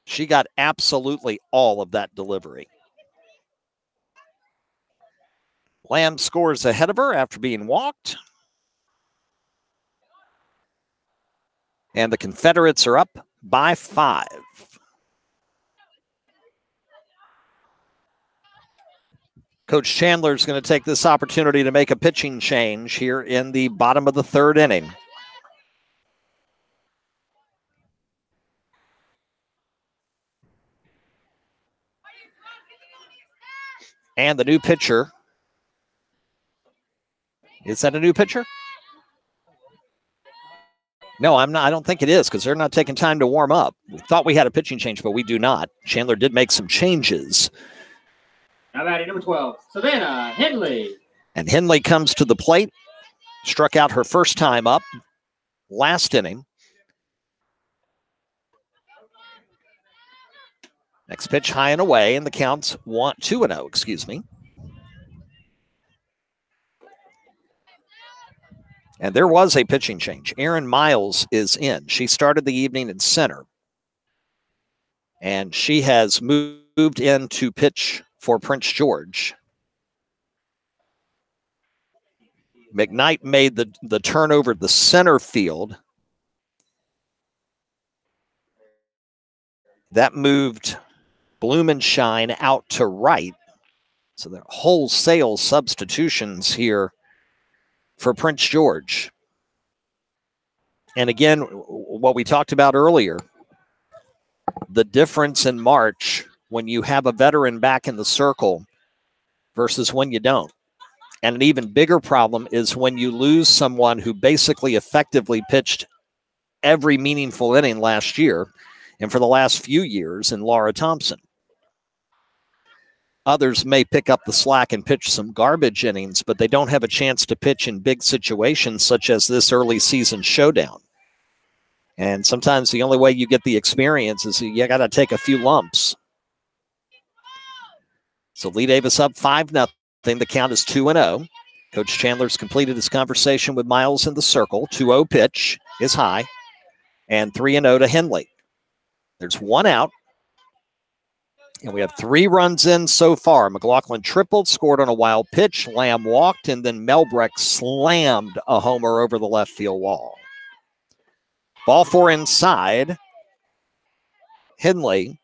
She got absolutely all of that delivery. Lamb scores ahead of her after being walked. And the Confederates are up by 5. Coach Chandler is going to take this opportunity to make a pitching change here in the bottom of the 3rd inning. And the new pitcher. Is that a new pitcher? No, I don't think it is, because they're not taking time to warm up. We thought we had a pitching change, but we do not. Chandler did make some changes. Now batting number 12, Savannah Henley. And Henley comes to the plate. Struck out her first time up last inning. Next pitch high and away, and the count's 2-0, excuse me. And there was a pitching change. Erin Miles is in. She started the evening in center. And she has moved in to pitch for Prince George. McKnight made the turnover to the center field. That moved Blumenshine out to right. So there are wholesale substitutions here for Prince George. And again, what we talked about earlier, the difference in March when you have a veteran back in the circle versus when you don't. And an even bigger problem is when you lose someone who basically effectively pitched every meaningful inning last year and for the last few years in Laura Thompson. Others may pick up the slack and pitch some garbage innings, but they don't have a chance to pitch in big situations such as this early season showdown. And sometimes the only way you get the experience is you got to take a few lumps. So Lee-Davis up 5-0. The count is 2-0. Coach Chandler's completed his conversation with Miles in the circle. 2-0 pitch is high. And 3-0 to Henley. There's one out. And we have 3 runs in so far. McLaughlin tripled, scored on a wild pitch. Lamb walked, and then Melbrecht slammed a homer over the left field wall. Ball 4 inside. Henley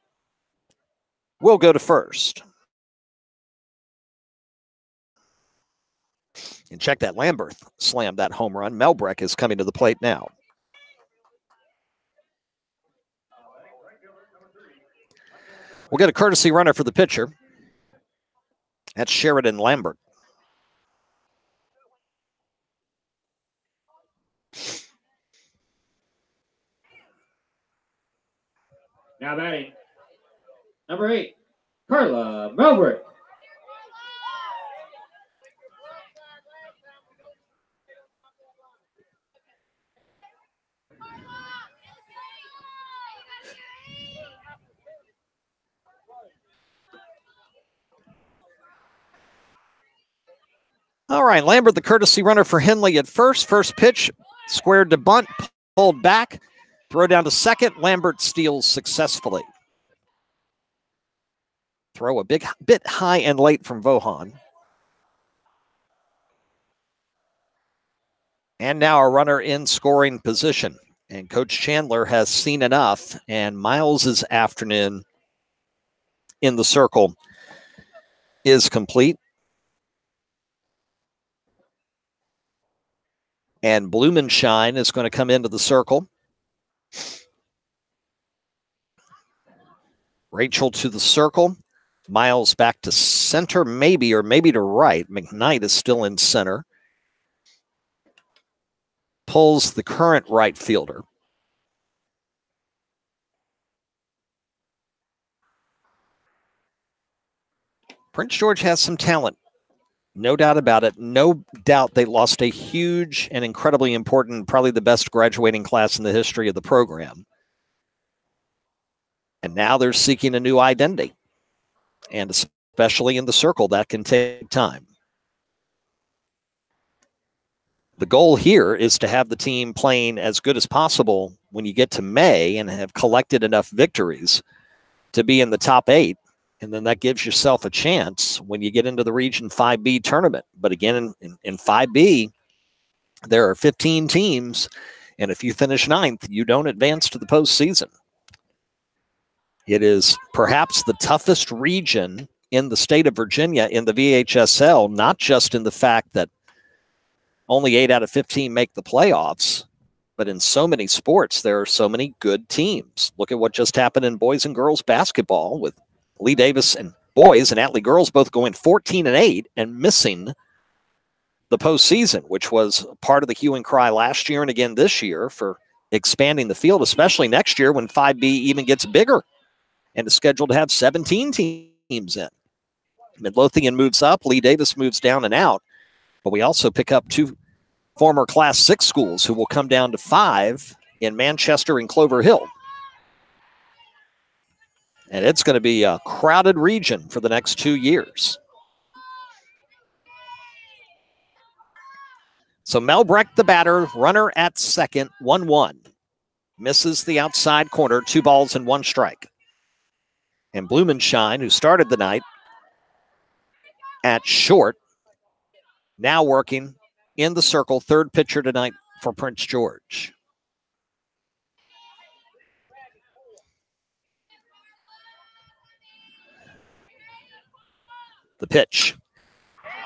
will go to first. And check that, Lambert slammed that home run. Melbrecht is coming to the plate now. We'll get a courtesy runner for the pitcher. That's Sheridan Lambert. Now batting, number 8, Carla Melbrecht. All right, Lambert, the courtesy runner for Henley at first. First pitch, squared to bunt, pulled back, throw down to second. Lambert steals successfully. Throw a bit high and late from Vohan. And now a runner in scoring position. And Coach Chandler has seen enough, and Miles' afternoon in the circle is complete. And Blumenshine is going to come into the circle. Rachel to the circle. Miles back to center, maybe, or maybe to right. McKnight is still in center. Pulls the current right fielder. Prince George has some talent. No doubt about it. No doubt they lost a huge and incredibly important, probably the best graduating class in the history of the program. And now they're seeking a new identity. And especially in the circle, that can take time. The goal here is to have the team playing as good as possible when you get to May and have collected enough victories to be in the top 8. And then that gives yourself a chance when you get into the Region 5B tournament. But again, in 5B, there are 15 teams. And if you finish 9th, you don't advance to the postseason. It is perhaps the toughest region in the state of Virginia in the VHSL, not just in the fact that only 8 out of 15 make the playoffs, but in so many sports, there are so many good teams. Look at what just happened in boys and girls basketball with Lee-Davis and boys and Atlee girls both going 14-8 and missing the postseason, which was part of the hue and cry last year and again this year for expanding the field, especially next year when 5B even gets bigger and is scheduled to have 17 teams in. Midlothian moves up, Lee-Davis moves down and out, but we also pick up 2 former Class 6 schools who will come down to 5 in Manchester and Clover Hill. And it's going to be a crowded region for the next 2 years. So Melbrecht, the batter, runner at second, 1-1. Misses the outside corner, 2 balls and 1 strike. And Blumenshine, who started the night at short, now working in the circle, third pitcher tonight for Prince George. The pitch.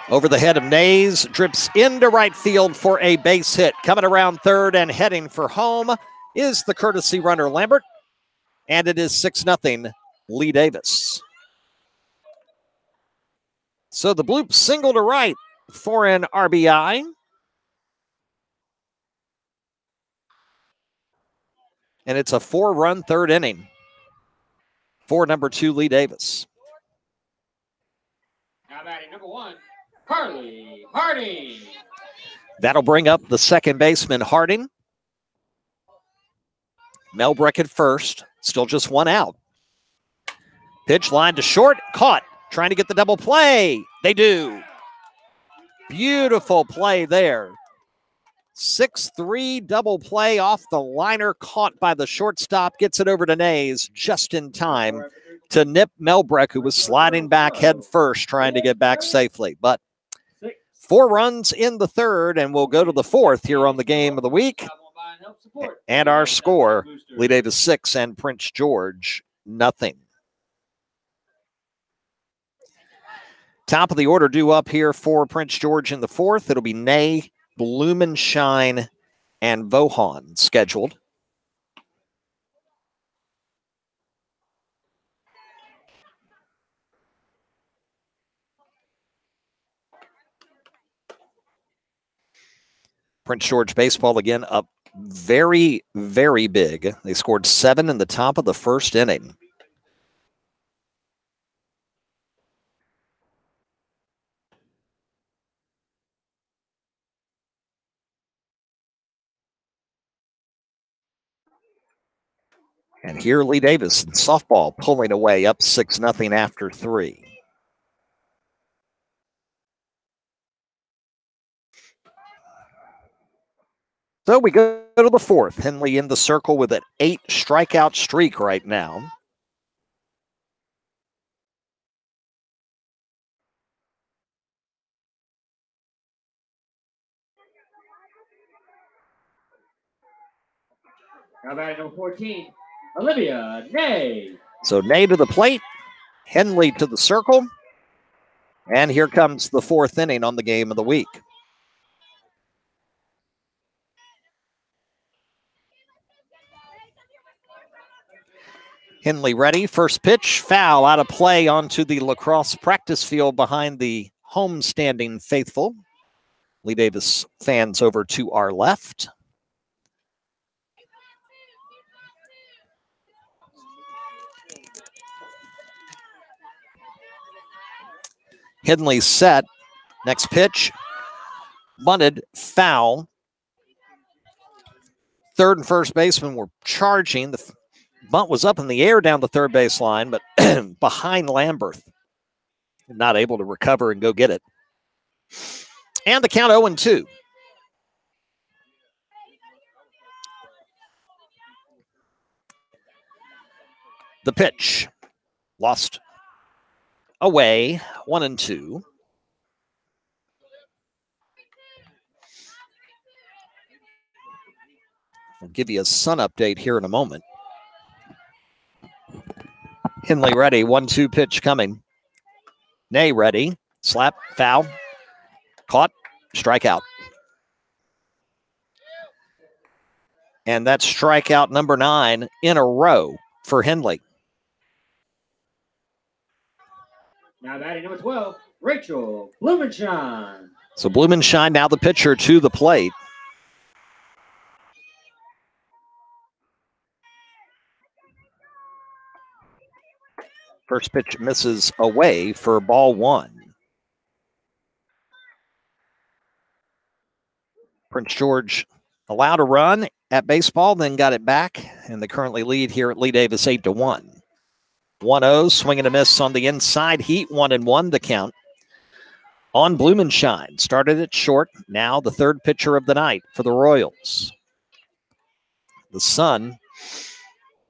Over the head of Nays, drips into right field for a base hit. Coming around third and heading for home is the courtesy runner Lambert. And it is 6-0 Lee-Davis. So the Bloops single to right for an RBI. And it's a 4-run third inning for number 2, Lee-Davis. Now batting number 1, Carly Harding. That'll bring up the second baseman, Harding. Melbreck at first, still just one out. Pitch line to short, caught, trying to get the double play. They do. Beautiful play there. 6-3 double play off the liner, caught by the shortstop, gets it over to Nays just in time to nip Melbreck, who was sliding back head first, trying to get back safely. But 4 runs in the third, and we'll go to the fourth here on the game of the week. And our score, Lee-Davis 6 and Prince George 0. Top of the order due up here for Prince George in the fourth. It'll be Ney, Blumenshine, and Vohan scheduled. Prince George baseball again up very, very big. They scored 7 in the top of the first inning. And here Lee-Davis in softball pulling away up 6-0 after 3. So we go to the fourth. Henley in the circle with an 8 strikeout streak right now. Now batting number 14, Olivia Ney. So Ney to the plate, Henley to the circle, and here comes the fourth inning on the game of the week. Henley ready, first pitch, foul out of play onto the lacrosse practice field behind the home-standing faithful. Lee-Davis fans over to our left. Henley set. Next pitch. Bunted, foul. Third and first baseman were charging. The bunt was up in the air down the third base line, but behind Lambert. Not able to recover and go get it. And the count 0-2. The pitch. Lost away, 1-2. I'll give you a sun update here in a moment. Henley ready, 1-2 pitch coming. Ney ready, slap, foul, caught, strikeout. And that's strikeout number 9 in a row for Henley. Now batting number 12, Rachel Blumenshine. So Blumenshine now the pitcher to the plate. First pitch misses away for ball 1. Prince George allowed a run at baseball, then got it back, and they currently lead here at Lee-Davis 8-1. 1-0, swing and a miss on the inside. Heat 1-1 the count on Blumenshine. Started it short, now the third pitcher of the night for the Royals. The sun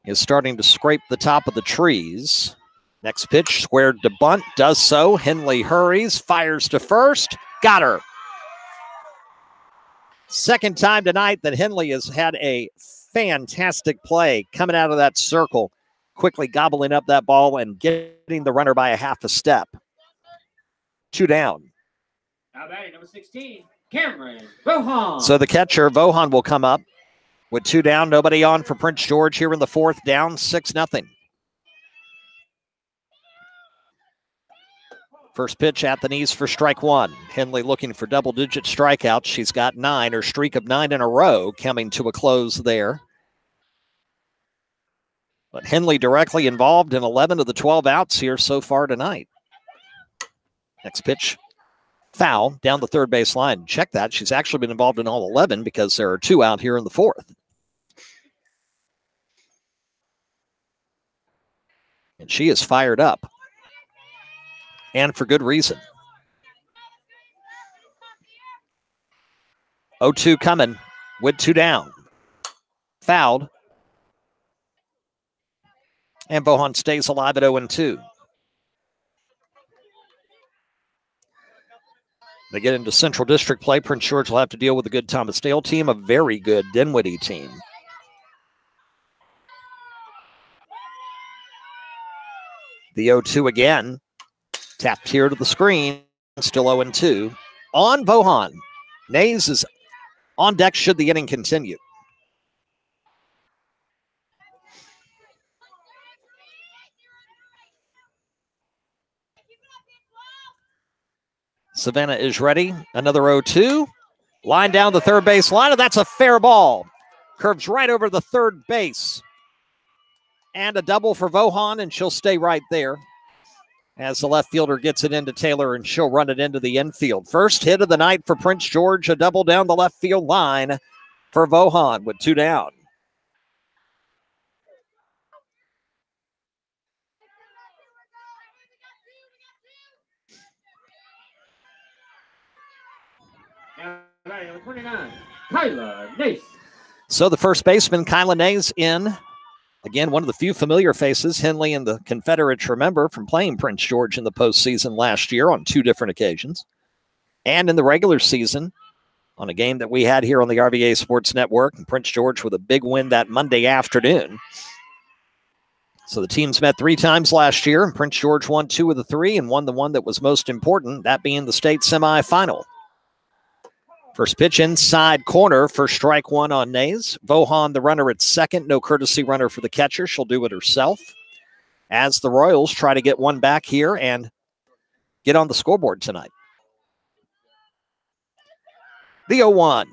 is starting to scrape the top of the trees. Next pitch, squared to bunt, does so. Henley hurries, fires to first, got her. Second time tonight that Henley has had a fantastic play coming out of that circle, quickly gobbling up that ball and getting the runner by a half a step. 2 down. Now batting number 16, Cameron Vohan. So the catcher, Vohan, will come up with 2 down. Nobody on for Prince George here in the fourth, down 6-0. First pitch at the knees for strike 1. Henley looking for double-digit strikeouts. She's got 9, her streak of 9 in a row coming to a close there. But Henley directly involved in 11 of the 12 outs here so far tonight. Next pitch, foul down the third base line. Check that. She's actually been involved in all 11 because there are 2 out here in the fourth. And she is fired up. And for good reason. 0-2 coming with 2 down. Fouled. And Vohan stays alive at 0-2. They get into Central District play. Prince George will have to deal with a good Thomas Dale team, a very good Dinwiddie team. The 0-2 again. Tapped here to the screen. Still 0-2. On Vohan. Nays is on deck should the inning continue. Savannah is ready. Another 0-2. Line down the third base line, and that's a fair ball. Curves right over the third base. And a double for Vohan, and she'll stay right there as the left fielder gets it into Taylor, and she'll run it into the infield. First hit of the night for Prince George, a double down the left field line for Vohan with 2 down. Now batting number 29, Kyla Nace. So the first baseman, Kyla Nays, in. Again, one of the few familiar faces Henley and the Confederates remember from playing Prince George in the postseason last year on 2 different occasions. And in the regular season on a game that we had here on the RVA Sports Network. And Prince George with a big win that Monday afternoon. So the teams met 3 times last year, and Prince George won 2 of the 3 and won the one that was most important, that being the state semifinal. First pitch inside corner for strike 1 on Nays. Vohan, the runner at second. No courtesy runner for the catcher. She'll do it herself as the Royals try to get one back here and get on the scoreboard tonight. The 0-1.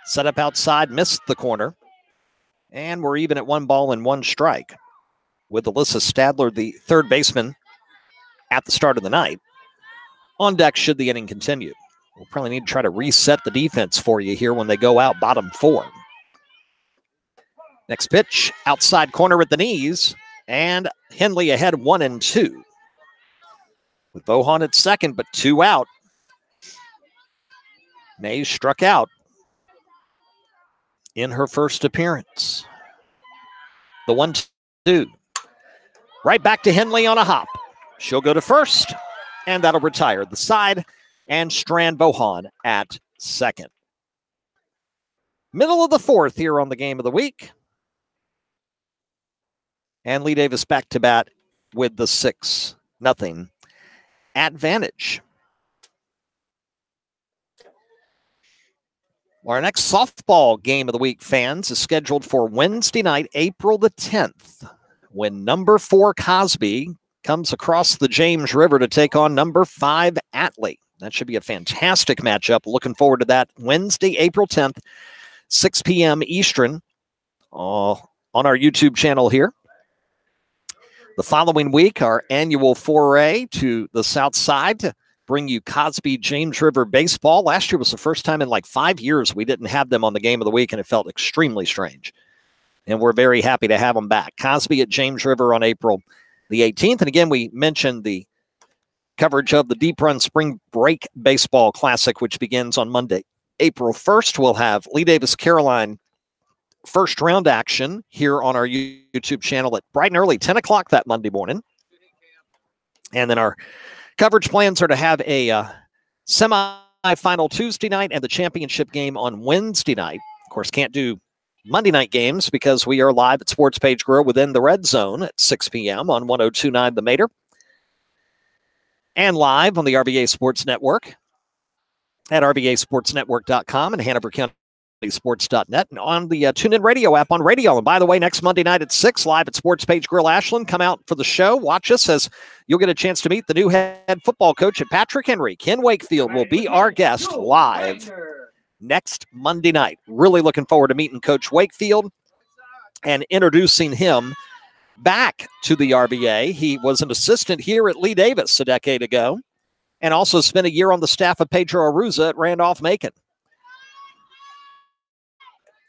Set up outside, missed the corner. And we're even at 1 ball and 1 strike with Alyssa Stadler, the third baseman, at the start of the night. On deck should the inning continue. We'll probably need to try to reset the defense for you here when they go out bottom 4. Next pitch, outside corner at the knees, and Henley ahead 1-2. With Vohan at second, but 2 out. Nays struck out in her first appearance. The 1-2. Right back to Henley on a hop. She'll go to first, and that'll retire the side and strand Vohan at second. Middle of the fourth here on the game of the week. And Lee-Davis back to bat with the 6-0 advantage. Our next softball game of the week, fans, is scheduled for Wednesday night, April the 10th, when number 4 Cosby comes across the James River to take on number 5 Atlee. That should be a fantastic matchup. Looking forward to that. Wednesday, April 10th, 6 p.m. Eastern on our YouTube channel here. The following week, our annual foray to the South Side to bring you Cosby James River baseball. Last year was the first time in like 5 years we didn't have them on the game of the week, and it felt extremely strange. And we're very happy to have them back. Cosby at James River on April the 18th. And again, we mentioned the coverage of the Deep Run Spring Break Baseball Classic, which begins on Monday, April 1st. We'll have Lee-Davis Caroline first round action here on our YouTube channel at bright and early, 10 o'clock that Monday morning. And then our coverage plans are to have a semifinal semifinal Tuesday night and the championship game on Wednesday night. Of course, can't do Monday night games because we are live at Sports Page Grill within the Red Zone at 6 p.m. on 102.9 The Mater. And live on the RVA Sports Network at rvasportsnetwork.com and Hanover County Sports.net and on the TuneIn Radio app on radio. And by the way, next Monday night at 6, live at Sports Page Grill Ashland. Come out for the show. Watch us as you'll get a chance to meet the new head football coach at Patrick Henry. Ken Wakefield will be our guest live next Monday night. Really looking forward to meeting Coach Wakefield and introducing him back to the RVA. He was an assistant here at Lee-Davis a decade ago and also spent a year on the staff of Pedro Aruza at Randolph-Macon.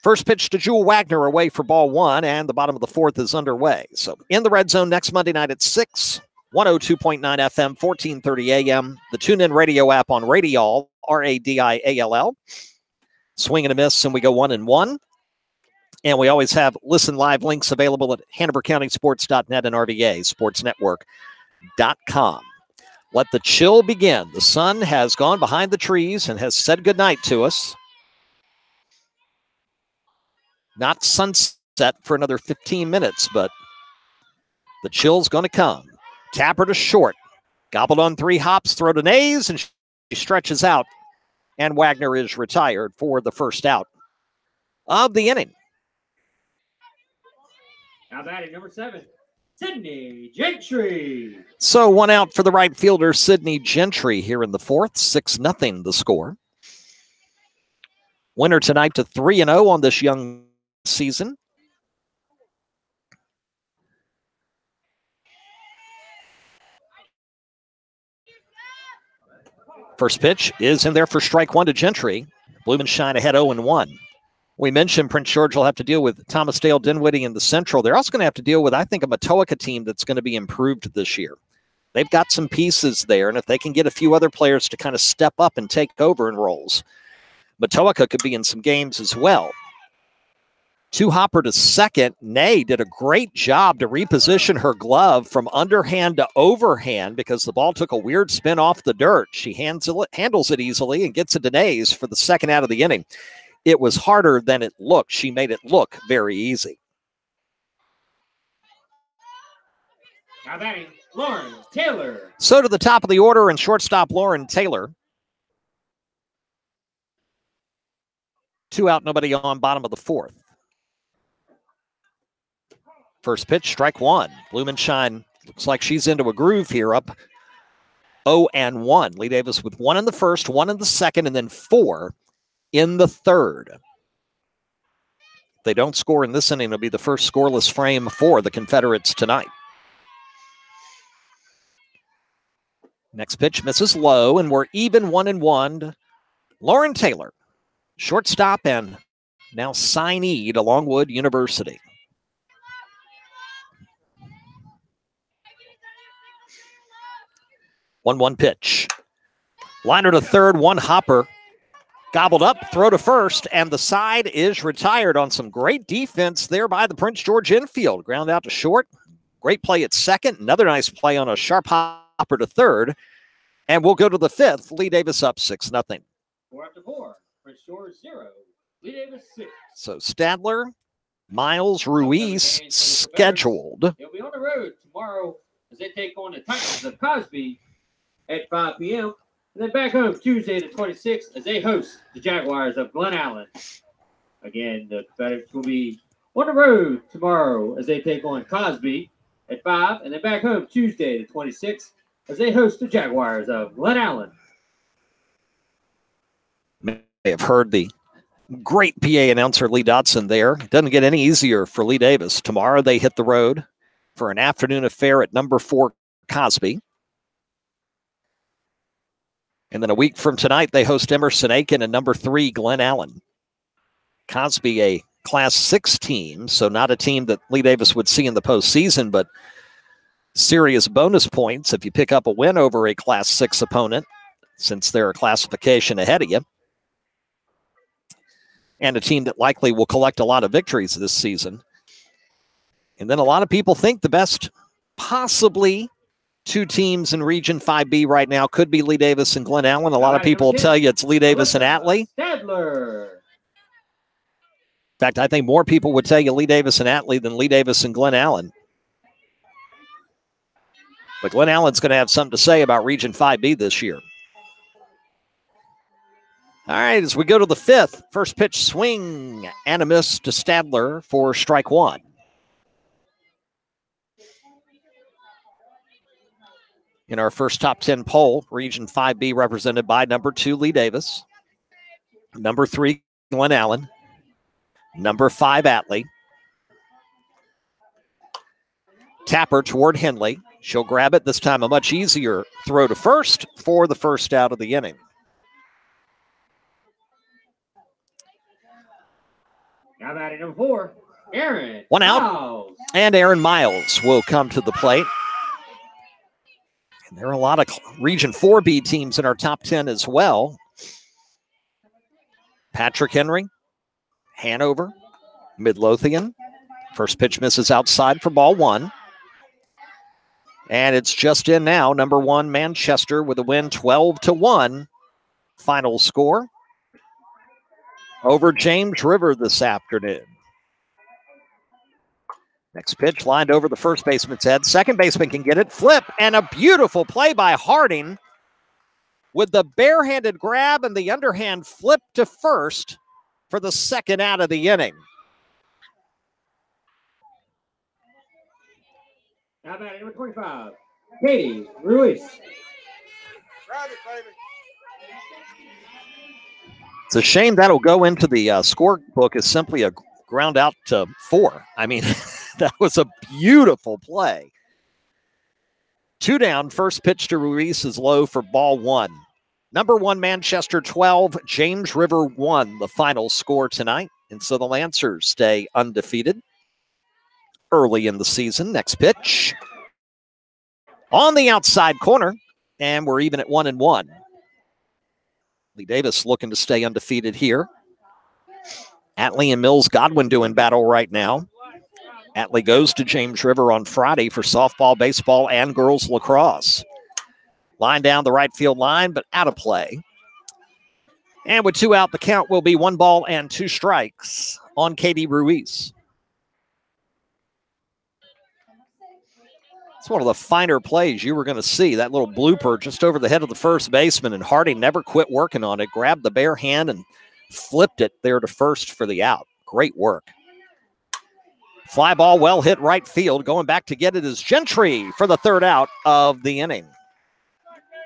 First pitch to Jewel Wagner away for ball one, and the bottom of the fourth is underway. So in the Red Zone next Monday night at 6, 102.9 FM, 1430 AM, the TuneIn Radio app on Radial, Radiall. Swing and a miss, and we go 1-1. And we always have listen live links available at HanoverCountySports.net and RVASportsNetwork.com. Let the chill begin. The sun has gone behind the trees and has said goodnight to us. Not sunset for another 15 minutes, but the chill's going to come. Tapper to short. Gobbled on 3 hops, throw to Nays, and she stretches out. And Wagner is retired for the first out of the inning. Now batting number 7, Sydney Gentry. So 1 out for the right fielder, Sydney Gentry, here in the fourth. 6-0 the score. Winner tonight to 3-0 on this young season. First pitch is in there for strike 1 to Gentry. Blumenshine ahead 0-1. We mentioned Prince George will have to deal with Thomas Dale, Dinwiddie in the Central. They're also going to have to deal with, I think, a Matoaka team that's going to be improved this year. They've got some pieces there, and if they can get a few other players to kind of step up and take over in roles, Matoaka could be in some games as well. 2 hopper to second. Nay did a great job to reposition her glove from underhand to overhand because the ball took a weird spin off the dirt. She handles it easily and gets it to Nays for the second out of the inning. It was harder than it looked. She made it look very easy. Now batting, Lauren Taylor. So to the top of the order and shortstop Lauren Taylor. 2 out, nobody on, bottom of the fourth. First pitch, strike 1. Blumenshine looks like she's into a groove here, up 0-1. Lee-Davis with 1 in the first, 1 in the second, and then 4 in the third. If they don't score in this inning, it'll be the first scoreless frame for the Confederates tonight. Next pitch misses low, and we're even 1-1. Lauren Taylor, shortstop and now signee to Longwood University. 1-1 pitch. Liner to third, 1 hopper. Gobbled up, throw to first, and the side is retired on some great defense there by the Prince George infield. Ground out to short. Great play at second. Another nice play on a sharp hopper to third. And we'll go to the fifth. Lee-Davis up 6-0. 4 after 4. Prince George 0. Lee-Davis 6. So Stadler, Miles, Ruiz scheduled. They'll be on the road tomorrow as they take on the Titans of Cosby at 5 p.m. And then back home Tuesday the 26th as they host the Jaguars of Glen Allen. Again, the Confederates will be on the road tomorrow as they take on Cosby at 5. And then back home Tuesday the 26th as they host the Jaguars of Glen Allen. May have heard the great PA announcer Lee Dotson there. It doesn't get any easier for Lee-Davis. Tomorrow they hit the road for an afternoon affair at number 4 Cosby. And then a week from tonight, they host Emerson Aiken and number 3 Glen Allen. Cosby, a Class 6 team, so not a team that Lee-Davis would see in the postseason, but serious bonus points if you pick up a win over a Class 6 opponent, since they're a classification ahead of you. And a team that likely will collect a lot of victories this season. And then a lot of people think the best possibly two teams in Region 5B right now. Could be Lee-Davis and Glen Allen. A lot of people will tell you it's Lee-Davis and Atlee. Stadler. In fact, I think more people would tell you Lee-Davis and Atlee than Lee-Davis and Glen Allen. But Glen Allen's going to have something to say about Region 5B this year. All right, as we go to the fifth, first pitch swing and a miss to Stadler for strike one. In our first top 10 poll, Region 5B represented by number 2, Lee-Davis, number 3, Glen Allen, number 5, Atlee. Tapper toward Henley. She'll grab it. This time a much easier throw to first for the first out of the inning. Now batting number 4, Aaron. One out, Miles. and Aaron Miles will come to the plate. And there are a lot of Region 4B teams in our top 10 as well. Patrick Henry, Hanover, Midlothian. First pitch misses outside for ball one. And it's just in now. Number 1, Manchester with a win 12-1. Final score over James River this afternoon. Next pitch lined over the first baseman's head. Second baseman can get it. Flip, and a beautiful play by Harding with the barehanded grab and the underhand flip to first for the second out of the inning. Now batting number 25, Katie Ruiz. It's a shame that'll go into the scorebook as simply a ground out to 4. I mean, that was a beautiful play. 2 down, first pitch to Ruiz is low for ball 1. Number 1, Manchester 12, James River 1, the final score tonight. And so the Lancers stay undefeated early in the season. Next pitch on the outside corner, and we're even at 1-1. Lee-Davis looking to stay undefeated here. Atlee and Mills Godwin doing battle right now. Atlee goes to James River on Friday for softball, baseball, and girls lacrosse. Line down the right field line, but out of play. And with 2 out, the count will be 1 ball and 2 strikes on Katie Ruiz. It's one of the finer plays you were going to see. That little blooper just over the head of the first baseman, and Harding never quit working on it. Grabbed the bare hand and flipped it there to first for the out. Great work. Fly ball well hit right field. Going back to get it is Gentry for the third out of the inning.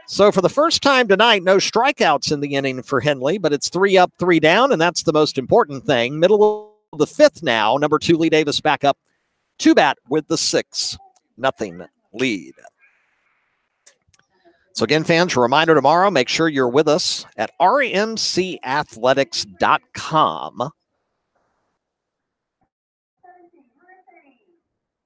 So for the first time tonight, no strikeouts in the inning for Henley, but it's 3 up, 3 down, and that's the most important thing. Middle of the 5th now. Number 2, Lee-Davis back up to bat with the 6-0 lead. So again, fans, a reminder tomorrow, make sure you're with us at rmcathletics.com.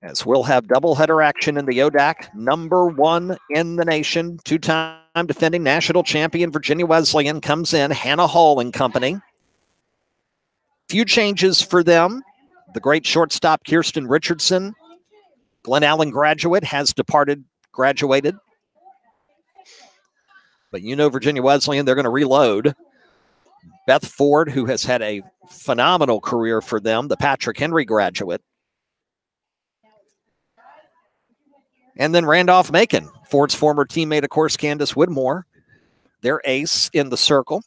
As we'll have doubleheader action in the ODAC, number 1 in the nation, 2-time defending national champion Virginia Wesleyan comes in, Hannah Hall and company. Few changes for them. The great shortstop Kirsten Richardson, Glen Allen graduate, has graduated. But you know Virginia Wesleyan, they're going to reload. Beth Ford, who has had a phenomenal career for them, the Patrick Henry graduate. And then Randolph Macon, Ford's former teammate, of course, Candace Whitmore, their ace in the circle.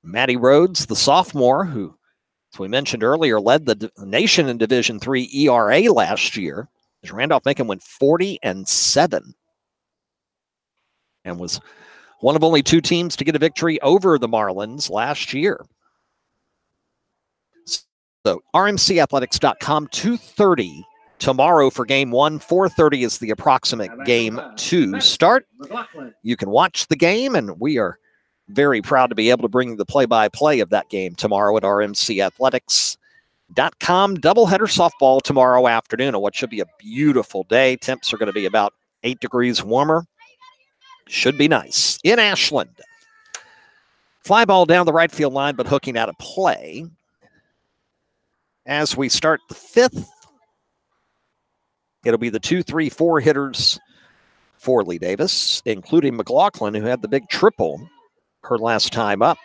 Maddie Rhodes, the sophomore, who, as we mentioned earlier, led the nation in Division III ERA last year. As Randolph Macon went 40-7 and was one of only 2 teams to get a victory over the Marlins last year. So rmcathletics.com, 2:30 tomorrow for game 1. 4:30 is the approximate game 2 start. You can watch the game, and we are very proud to be able to bring the play-by-play of that game tomorrow at rmcathletics.com. Doubleheader softball tomorrow afternoon on what should be a beautiful day. Temps are going to be about 8 degrees warmer. Should be nice. In Ashland, fly ball down the right field line, but hooking out of play. As we start the 5th, it'll be the 2, 3, 4 hitters for Lee-Davis, including McLaughlin, who had the big triple her last time up.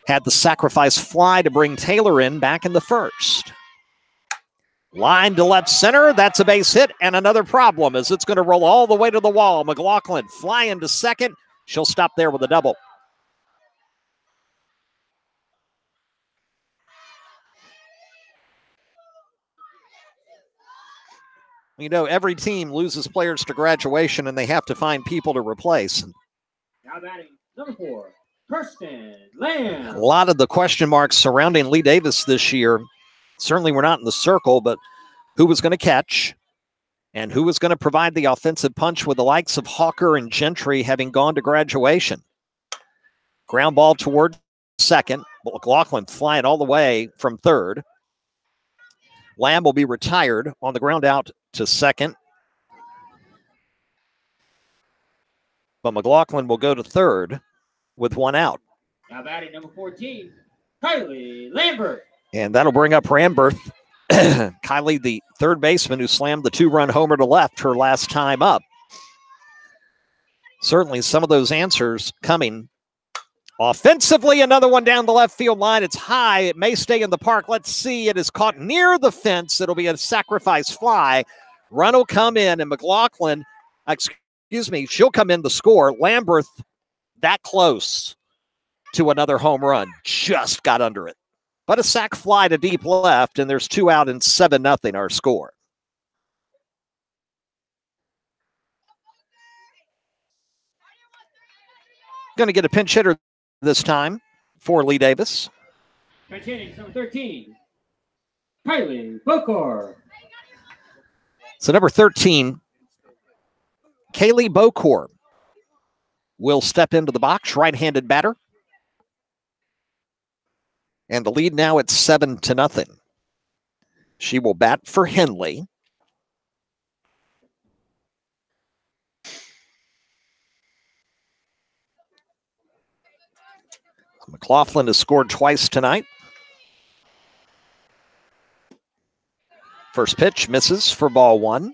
Had the sacrifice fly to bring Taylor in back in the first. Line to left center. That's a base hit and another problem as it's going to roll all the way to the wall. McLaughlin flying to second. She'll stop there with a double. You know, every team loses players to graduation and they have to find people to replace. Now batting number 4, Kirsten Lamb. A lot of the question marks surrounding Lee-Davis this year certainly were not in the circle, but who was going to catch and who was going to provide the offensive punch with the likes of Hawker and Gentry having gone to graduation. Ground ball toward second. McLaughlin flying all the way from third. Lamb will be retired on the ground out to second. But McLaughlin will go to third with one out. Now batting number 14, Kylie Lambert. And that'll bring up Ramberth. Kylie, the third baseman who slammed the 2-run homer to left her last time up. Certainly some of those answers coming. Offensively, another one down the left field line. It's high. It may stay in the park. Let's see. It is caught near the fence. It'll be a sacrifice fly. Run will come in, and McLaughlin, she'll come in the score. Lamberth, that close to another home run. Just got under it. But a sac fly to deep left, and there's 2 out and 7-0 our score. Going to get a pinch hitter this time for Lee-Davis. Pinch hitting number 13, Kylie Bokor. So number 13, Kaylee Bokor will step into the box, right-handed batter. And the lead now at 7-0. She will bat for Henley. McLaughlin has scored twice tonight. First pitch misses for ball 1.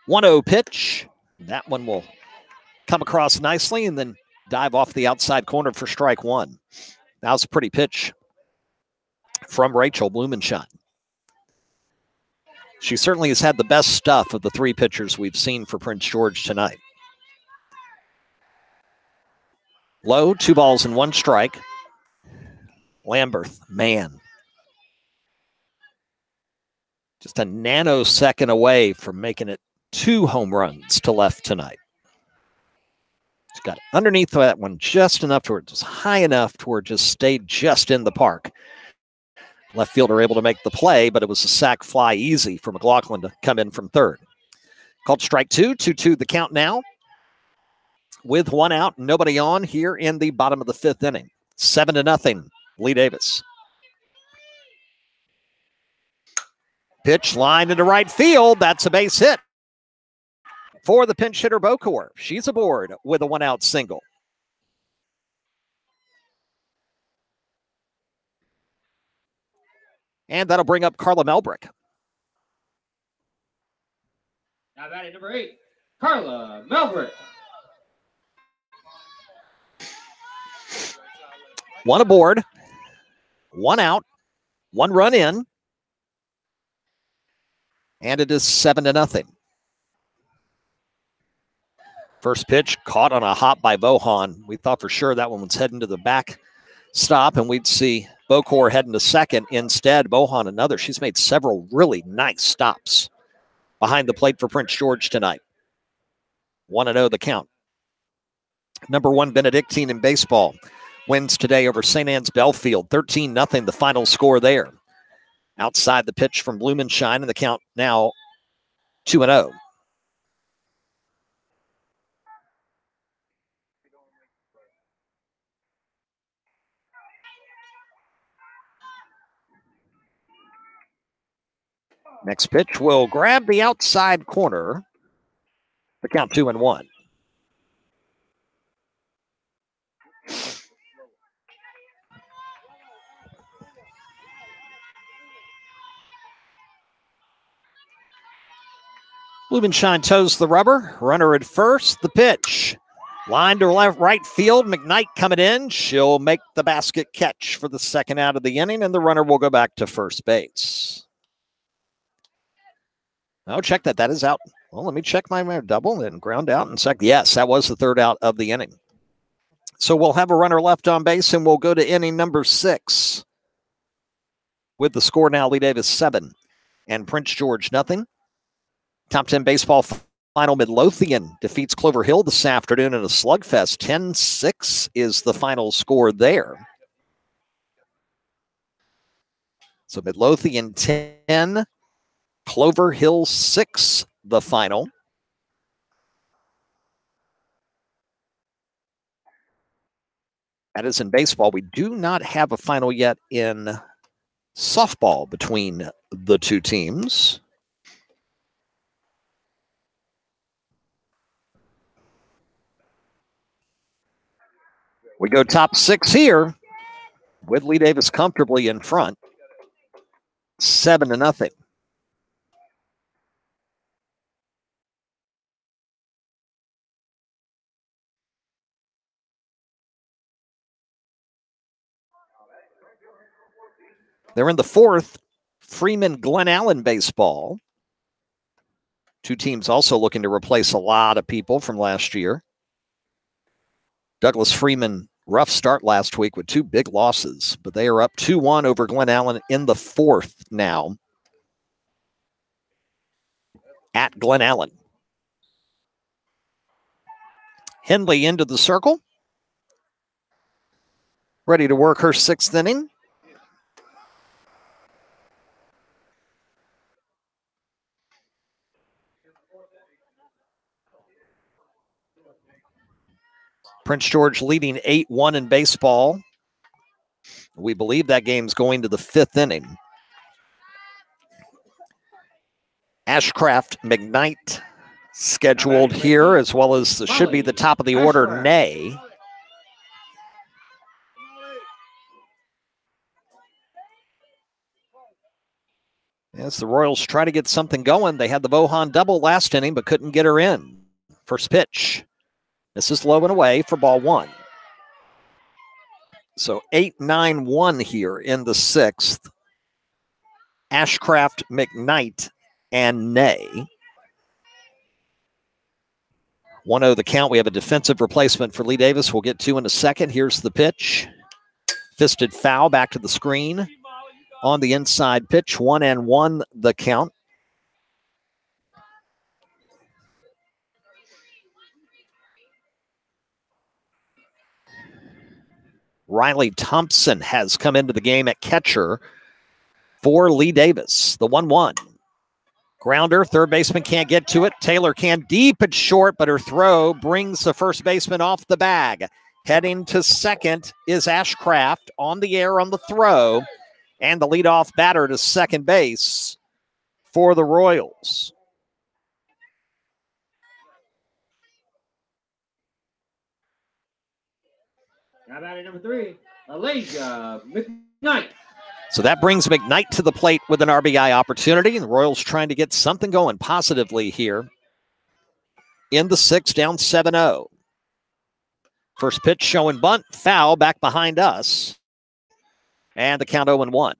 One-0 pitch. That one will come across nicely and then dive off the outside corner for strike 1. That was a pretty pitch from Rachel Blumenshine. She certainly has had the best stuff of the 3 pitchers we've seen for Prince George tonight. Low, 2 balls and 1 strike. Lamberth, man. Just a nanosecond away from making it 2 home runs to left tonight. She's got underneath that one just enough to where it was high enough to where it just stayed just in the park. Left fielder able to make the play, but it was a sac fly easy for McLaughlin to come in from third. Called strike 2, 2-2 the count now. With 1 out, nobody on here in the bottom of the 5th inning. 7-0, Lee-Davis. Pitch line into right field. That's a base hit for the pinch hitter Bokor. She's aboard with a 1-out single. And that'll bring up Carla Melbrick. Now batting number 8, Carla Melbrick. 1 aboard, 1 out, 1 run in. And it is 7-0. First pitch caught on a hop by Bohan. We thought for sure that one was heading to the back stop and we'd see Bokor heading to second. Instead, Bohan another. She's made several really nice stops behind the plate for Prince George tonight. 1-0 the count. Number 1 Benedictine in baseball wins today over St. Anne's Belfield. 13-0 the final score there. Outside the pitch from Blumenshine, and the count now 2-0. Next pitch will grab the outside corner. The count 2-1. Blumenshine toes the rubber. Runner at first. The pitch. Line to left, right field. McKnight coming in. She'll make the basket catch for the second out of the inning, and the runner will go back to first base. Oh, check that. That is out. Well, let me check my double and ground out in second. Yes, that was the third out of the inning. So we'll have a runner left on base, and we'll go to inning number 6 with the score now Lee-Davis 7 and Prince George nothing. Top 10 baseball final, Midlothian defeats Clover Hill this afternoon in a slugfest. 10-6 is the final score there. So Midlothian 10, Clover Hill 6, the final. That is in baseball. We do not have a final yet in softball between the two teams. We go top 6 here with Lee-Davis comfortably in front, 7-0. They're in the 4th, Freeman-Glen Allen baseball. Two teams also looking to replace a lot of people from last year. Douglas Freeman, rough start last week with 2 big losses, but they are up 2-1 over Glen Allen in the 4th now at Glen Allen. Henley into the circle, ready to work her 6th inning. Prince George leading 8-1 in baseball. We believe that game's going to the 5th inning. Ashcraft, McKnight scheduled here, as well as should be the top of the order, Nay. As the Royals try to get something going, they had the Bohan double last inning, but couldn't get her in. First pitch. This is low and away for ball 1. So 8-9-1 here in the 6th. Ashcraft, McKnight, and Nay. 1-0 the count. We have a defensive replacement for Lee-Davis. We'll get to in a second. Here's the pitch. Fisted foul back to the screen. On the inside pitch, 1-1 the count. Riley Thompson has come into the game at catcher for Lee-Davis. The 1-1. Grounder, third baseman can't get to it. Taylor can deep and short, but her throw brings the first baseman off the bag. Heading to second is Ashcraft on the air on the throw, and the leadoff batter to second base for the Royals. Now batting number 3, Elijah McKnight. So that brings McKnight to the plate with an RBI opportunity. And the Royals trying to get something going positively here in the 6th, down 7-0. First pitch showing bunt, foul back behind us. And the count 0-1.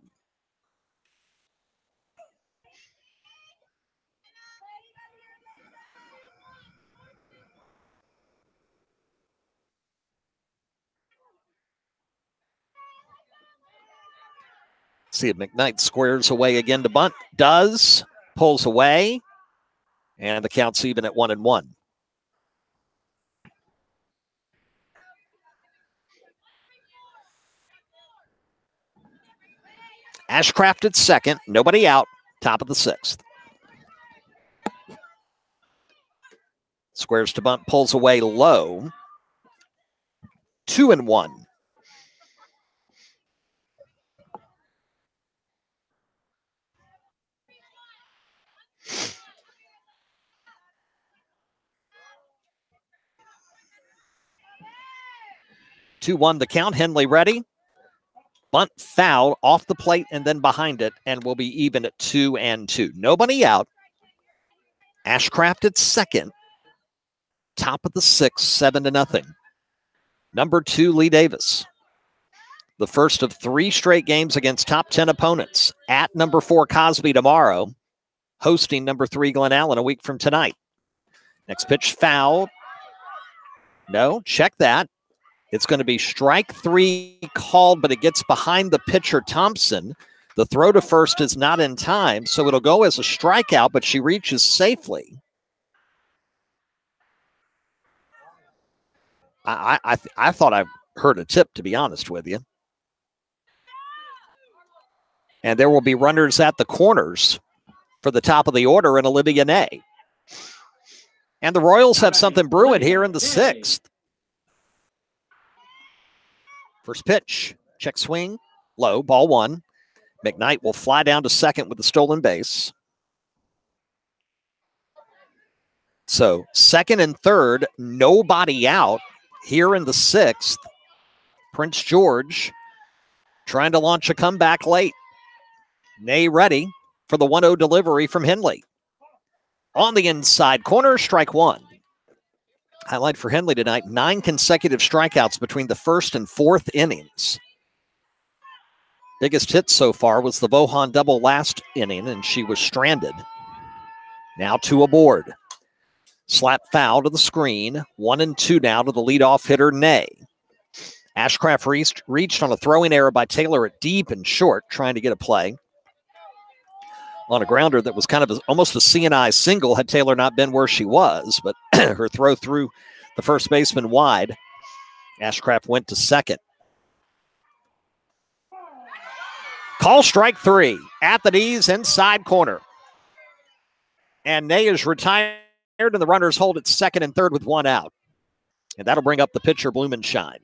See if McKnight squares away again to bunt. Does. Pulls away. And the count's even at 1-1. Ashcraft at second. Nobody out. Top of the 6th. Squares to bunt. Pulls away low. 2-1. 2-1 the count. Henley ready. Bunt foul off the plate and then behind it, and we'll be even at 2-2. Nobody out. Ashcraft at second. Top of the sixth, 7-0. Number 2, Lee-Davis. The first of 3 straight games against top 10 opponents. At number 4, Cosby tomorrow. Hosting number 3, Glen Allen a week from tonight. Next pitch, foul. No, check that. It's going to be strike 3 called, but it gets behind the pitcher, Thompson. The throw to first is not in time, so it'll go as a strikeout, but she reaches safely. I thought I heard a tip, to be honest with you. And there will be runners at the corners for the top of the order in Olivia Ney. And the Royals have something brewing here in the 6th. First pitch, check swing, low, ball 1. McKnight will fly down to second with the stolen base. So second and third, nobody out here in the 6th. Prince George trying to launch a comeback late. Ney ready for the 1-0 delivery from Henley. On the inside corner, strike 1. Highlight for Henley tonight, 9 consecutive strikeouts between the first and fourth innings. Biggest hit so far was the Vohan double last inning, and she was stranded. Now 2 aboard. Slap foul to the screen. 1-2 now to the leadoff hitter, Ney. Ashcraft reached on a throwing error by Taylor at deep and short, trying to get a play on a grounder that was kind of almost a C&I single had Taylor not been where she was, but her throw threw the first baseman wide. Ashcraft went to second. Call strike 3 at the knees, inside corner. And Ney is retired, and the runners hold at second and third with 1 out. And that'll bring up the pitcher, Blumenstein.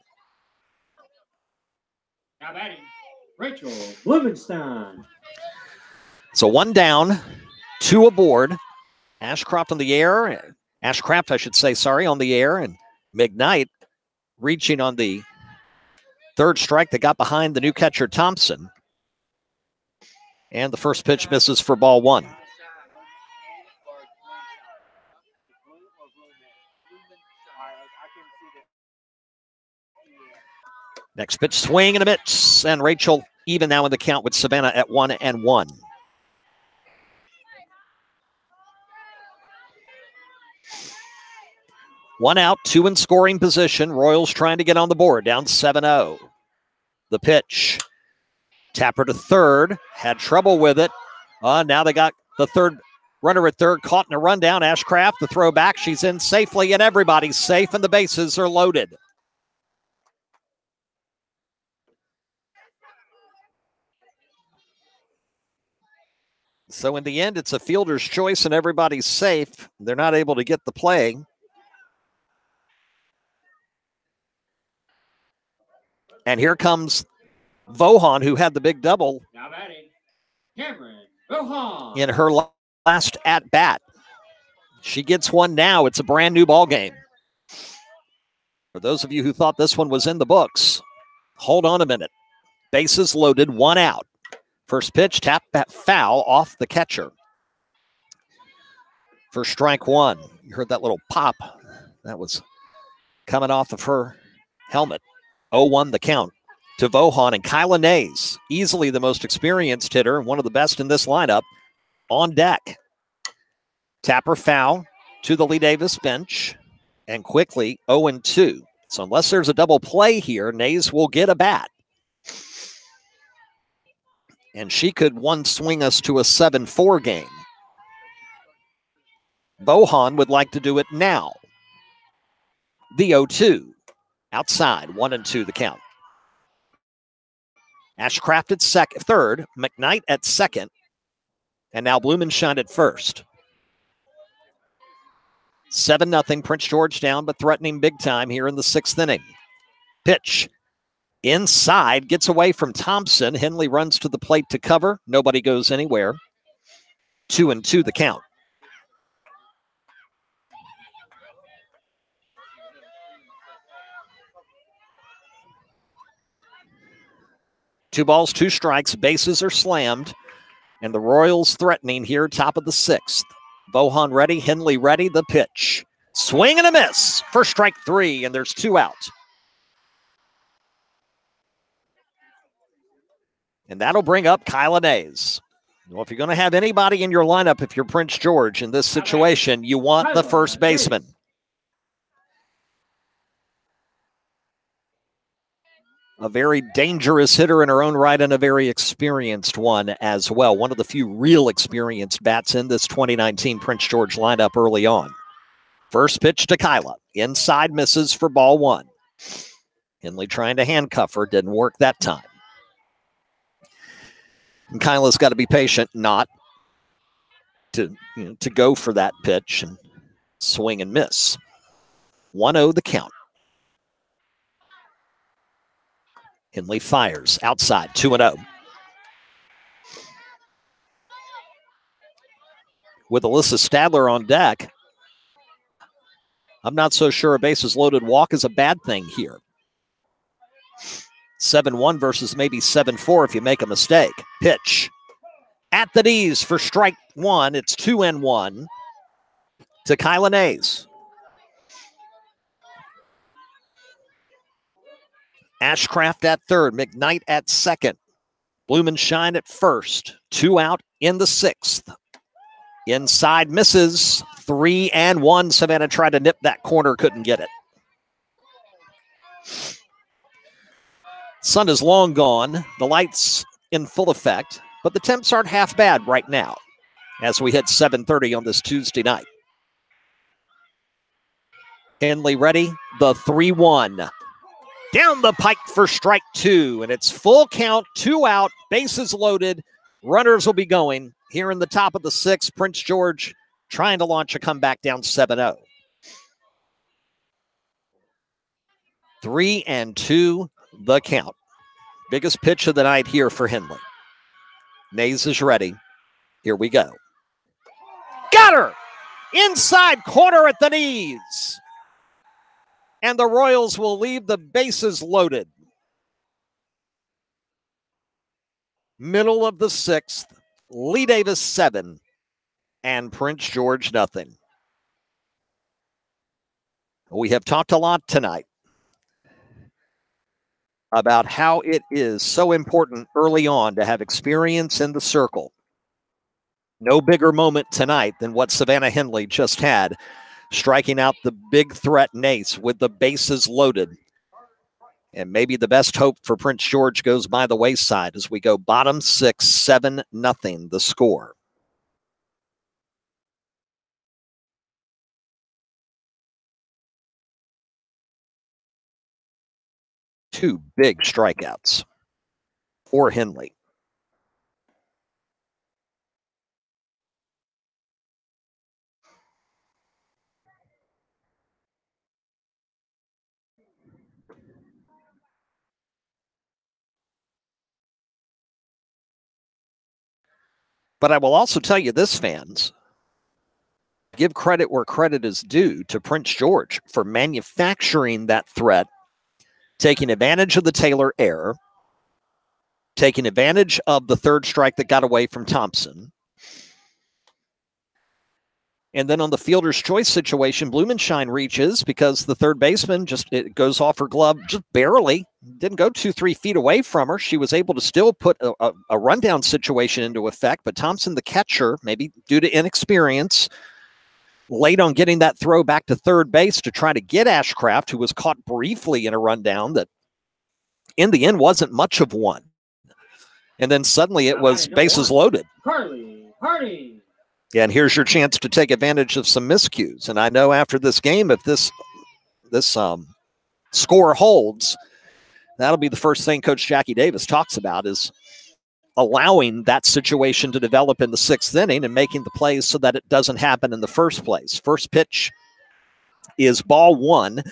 Now batting, Rachel Blumenstein. So 1 down, 2 aboard. Ashcraft on the air. Ashcraft, I should say, on the air. And McKnight reaching on the third strike that got behind the new catcher, Thompson. And the first pitch misses for ball 1. Next pitch, swing and a miss. And Rachel even now in the count with Savannah at 1-1. One out, 2 in scoring position. Royals trying to get on the board, down 7-0. The pitch. Tapper to third, had trouble with it. Now they got the third runner at third, caught in a rundown. Ashcraft, the throw back. She's in safely, and everybody's safe, and the bases are loaded. So in the end, it's a fielder's choice, and everybody's safe. They're not able to get the play. And here comes Vohan, who had the big double now batting, Cameron Vohan. in her last at-bat. She gets one now. It's a brand new ball game. For those of you who thought this one was in the books, hold on a minute. Bases loaded, 1 out. First pitch, tap that foul off the catcher. For strike 1. You heard that little pop. That was coming off of her helmet. 0-1 the count to Vohan, and Kyla Nays, easily the most experienced hitter and one of the best in this lineup, on deck. Tapper foul to the Lee-Davis bench, and quickly 0-2. So unless there's a double play here, Nays will get a bat. And she could one swing us to a 7-4 game. Vohan would like to do it now. The 0-2. Outside, 1-2 the count. Ashcraft at third, McKnight at second, and now Blumenstein at first. 7-0, Prince George down, but threatening big time here in the 6th inning. Pitch. Inside, gets away from Thompson. Henley runs to the plate to cover. Nobody goes anywhere. 2-2 the count. Two balls, 2 strikes, bases are slammed, and the Royals threatening here, top of the 6th. Bohan ready, Henley ready, the pitch. Swing and a miss for strike 3, and there's 2 out. And that'll bring up Kyla Nays. Well, if you're going to have anybody in your lineup, if you're Prince George in this situation, you want the first baseman. A very dangerous hitter in her own right and a very experienced one as well. One of the few real experienced bats in this 2019 Prince George lineup early on. First pitch to Kyla. Inside misses for ball 1. Henley trying to handcuff her. Didn't work that time. And Kyla's got to be patient not to go for that pitch and swing and miss. 1-0 the count. Henley fires outside, 2-0. With Alyssa Stadler on deck, I'm not so sure a bases loaded walk is a bad thing here. 7-1 versus maybe 7-4 if you make a mistake. Pitch at the knees for strike 1. It's 2-1 to Kyla Nays. Ashcraft at third, McKnight at second, Blumenshine at first. 2 out in the 6th. Inside misses, 3-1. Savannah tried to nip that corner, couldn't get it. Sun is long gone, the lights in full effect, but the temps aren't half bad right now as we hit 7:30 on this Tuesday night. Henley ready, the 3-1. Down the pike for strike 2, and it's full count, 2 out, bases loaded. Runners will be going here in the top of the 6th. Prince George trying to launch a comeback down 7-0. 3-2 the count. Biggest pitch of the night here for Henley. Nays is ready. Here we go. Got her! Inside corner at the knees. And the Royals will leave the bases loaded. Middle of the 6th, Lee-Davis 7, and Prince George nothing. We have talked a lot tonight about how it is so important early on to have experience in the circle. No bigger moment tonight than what Savannah Henley just had, striking out the big threat Nace with the bases loaded. And maybe the best hope for Prince George goes by the wayside as we go bottom 6, 7-0 the score. Two big strikeouts for Henley. But I will also tell you this, fans. Give credit where credit is due to Prince George for manufacturing that threat, taking advantage of the Taylor error, taking advantage of the third strike that got away from Thompson. And then on the fielder's choice situation, Blumenshine reaches because the third baseman it goes off her glove just barely. Didn't go 2-3 feet away from her. She was able to still put a rundown situation into effect, but Thompson, the catcher, maybe due to inexperience, late on getting that throw back to third base to try to get Ashcraft, who was caught briefly in a rundown that in the end wasn't much of one. And then suddenly it was bases loaded. Carly Hardy. And here's your chance to take advantage of some miscues. And I know after this game, if this score holds, that'll be the first thing Coach Jackie Davis talks about is allowing that situation to develop in the 6th inning and making the plays so that it doesn't happen in the first place. First pitch is ball 1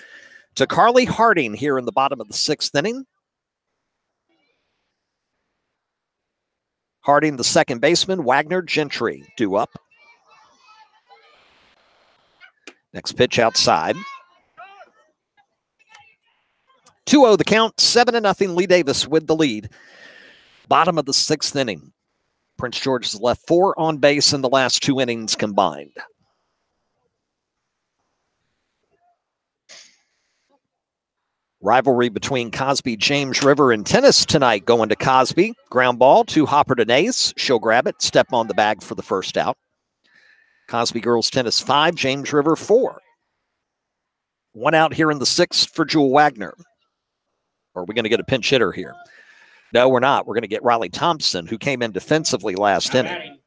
to Carly Harding here in the bottom of the 6th inning. Harding, the second baseman, Wagner, Gentry due up. Next pitch outside. 2-0 the count, 7-0 Lee-Davis with the lead. Bottom of the 6th inning. Prince George has left 4 on base in the last 2 innings combined. Rivalry between Cosby, James River, and tennis tonight going to Cosby. Ground ball to Hopper Denise. She'll grab it, step on the bag for the first out. Cosby girls tennis 5, James River 4. 1 out here in the 6th for Jewel Wagner. Or are we going to get a pinch hitter here? No, we're not. We're going to get Riley Thompson, who came in defensively last inning.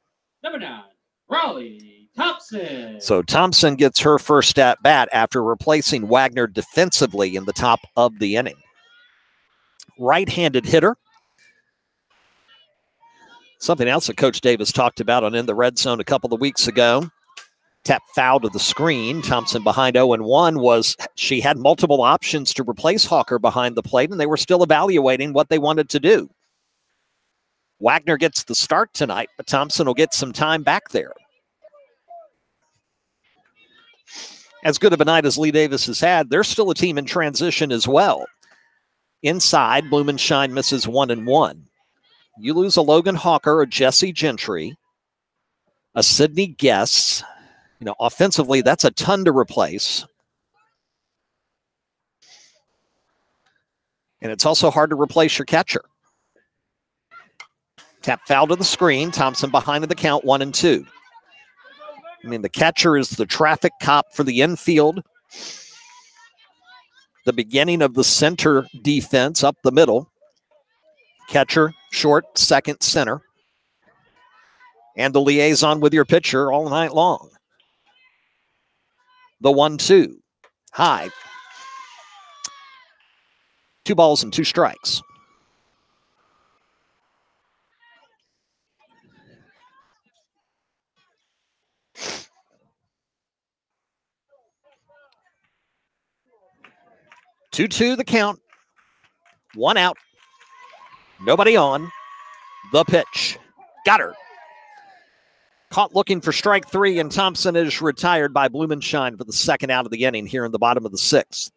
Number 9, Riley Thompson. So Thompson gets her first at bat after replacing Wagner defensively in the top of the inning. Right-handed hitter. Something else that Coach Davis talked about on In the Red Zone a couple of weeks ago. Tap foul to the screen. Thompson behind 0-1 was she had multiple options to replace Hawker behind the plate, and they were still evaluating what they wanted to do. Wagner gets the start tonight, but Thompson will get some time back there. As good of a night as Lee-Davis has had, they're still a team in transition as well. Inside, Blumenshine misses 1-1. You lose a Logan Hawker, a Jesse Gentry, a Sydney Guess. You know, offensively, that's a ton to replace. And it's also hard to replace your catcher. Tap foul to the screen. Thompson behind in the count, 1-2. I mean, the catcher is the traffic cop for the infield. The beginning of the center defense up the middle. Catcher, short, second, center. And the liaison with your pitcher all night long. The 1-2. High. 2 balls and 2 strikes. Two the count. 1 out. Nobody on. The pitch. Got her. Caught looking for strike 3, and Thompson is retired by Blumenshine for the second out of the inning here in the bottom of the 6th.